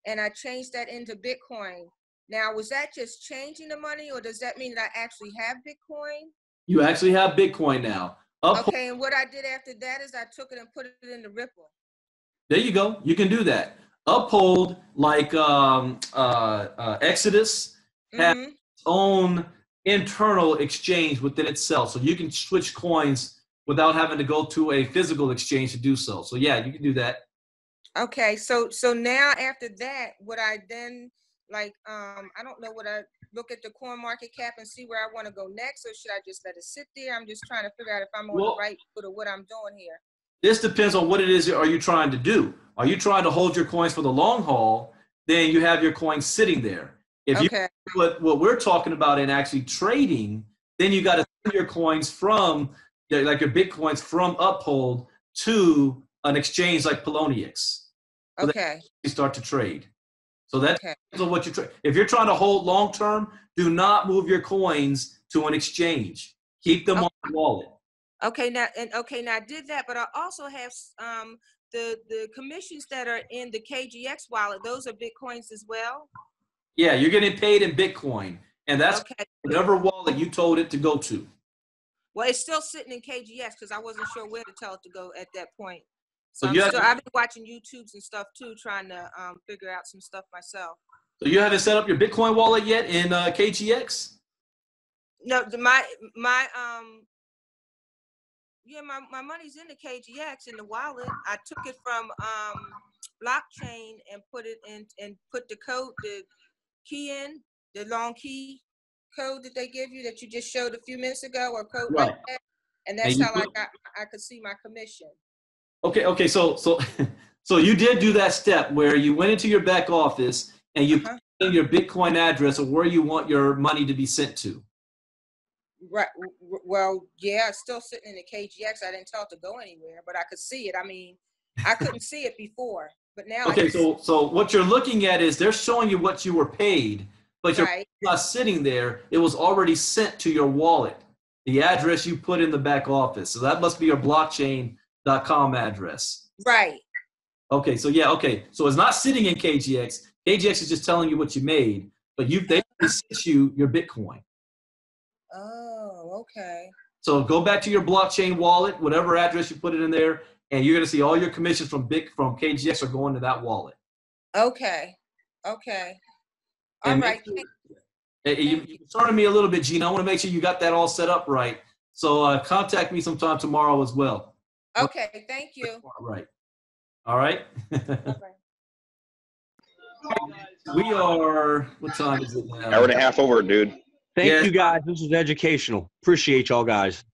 Speaker 15: and I changed that into Bitcoin. Now, was that just changing the money, or does that mean that I actually have Bitcoin?
Speaker 2: You actually have Bitcoin now.
Speaker 15: Okay, and what I did after that is I took it and put it in the Ripple.
Speaker 2: There you go. You can do that. Uphold, like Exodus, has its own internal exchange within itself. So you can switch coins without having to go to a physical exchange to do so. So yeah, you can do that.
Speaker 15: Okay, so now after that, would I then I don't know, would I look at the coin market cap and see where I want to go next, or should I just let it sit there? I'm just trying to figure out if I'm on the right foot or what I'm doing here.
Speaker 2: This depends on what it is are you trying to do. Are you trying to hold your coins for the long haul? Then you have your coins sitting there. If you what we're talking about in actually trading, then you got to send your coins from like your Bitcoins from Uphold to an exchange like Poloniex. So that you start to trade. So that depends on what you trade. If you're trying to hold long term, do not move your coins to an exchange. Keep them on the wallet.
Speaker 15: Okay, now I did that, but I also have the commissions that are in the KGX wallet. Those are Bitcoins as well.
Speaker 2: Yeah, you're getting paid in Bitcoin, and that's whatever wallet you told it to go to.
Speaker 15: Well, it's still sitting in KGX because I wasn't sure where to tell it to go at that point. So I've been watching YouTubes and stuff too, trying to figure out some stuff myself.
Speaker 2: So you haven't set up your Bitcoin wallet yet in KGX?
Speaker 15: No, my money's in the KGX in the wallet. I took it from blockchain and put it in and put the code, the key in, the long key code that they give you that you just showed a few minutes ago, or code like that, and that's how I could see my commission.
Speaker 2: Okay. So you did do that step where you went into your back office and you put in your Bitcoin address or where you want your money to be sent to.
Speaker 15: Right. Well, yeah, it's still sitting in the KGX. I didn't tell it to go anywhere, but I could see it. I mean, I couldn't see it before, but now I
Speaker 2: Okay,
Speaker 15: can see it.
Speaker 2: so what you're looking at is they're showing you what you were paid, but you're
Speaker 15: Right.
Speaker 2: not sitting there. It was already sent to your wallet, the address you put in the back office. So that must be your blockchain.com address.
Speaker 15: Right.
Speaker 2: Okay, so yeah, okay. So it's not sitting in KGX. KGX is just telling you what you made, but they sent you your Bitcoin.
Speaker 15: Oh, okay.
Speaker 2: So go back to your blockchain wallet, whatever address you put it in there, and you're gonna see all your commissions from KGX are going to that wallet.
Speaker 15: Okay. Okay. All
Speaker 2: And
Speaker 15: right.
Speaker 2: you concerned me a little bit, Gina. I want to make sure you got that all set up right. So contact me sometime tomorrow as well.
Speaker 15: Okay. Thank you.
Speaker 2: All right. All right.
Speaker 15: Okay.
Speaker 2: We are, what time is it now?
Speaker 9: Hour and a half over, dude.
Speaker 16: Thank you guys. This was educational. Appreciate y'all guys.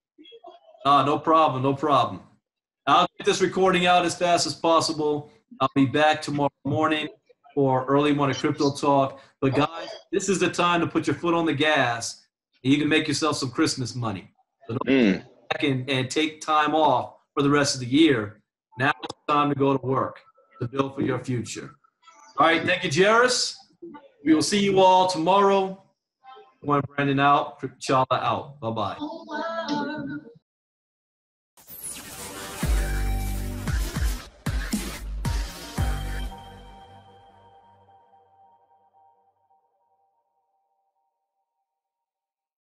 Speaker 2: No problem. No problem. I'll get this recording out as fast as possible. I'll be back tomorrow morning for early morning crypto talk. But guys, this is the time to put your foot on the gas and you can make yourself some Christmas money. So don't go back and take time off for the rest of the year. Now it's time to go to work to build for your future. All right. Thank you, Jeris. We will see you all tomorrow. Brandon out. Chala out. Bye-bye.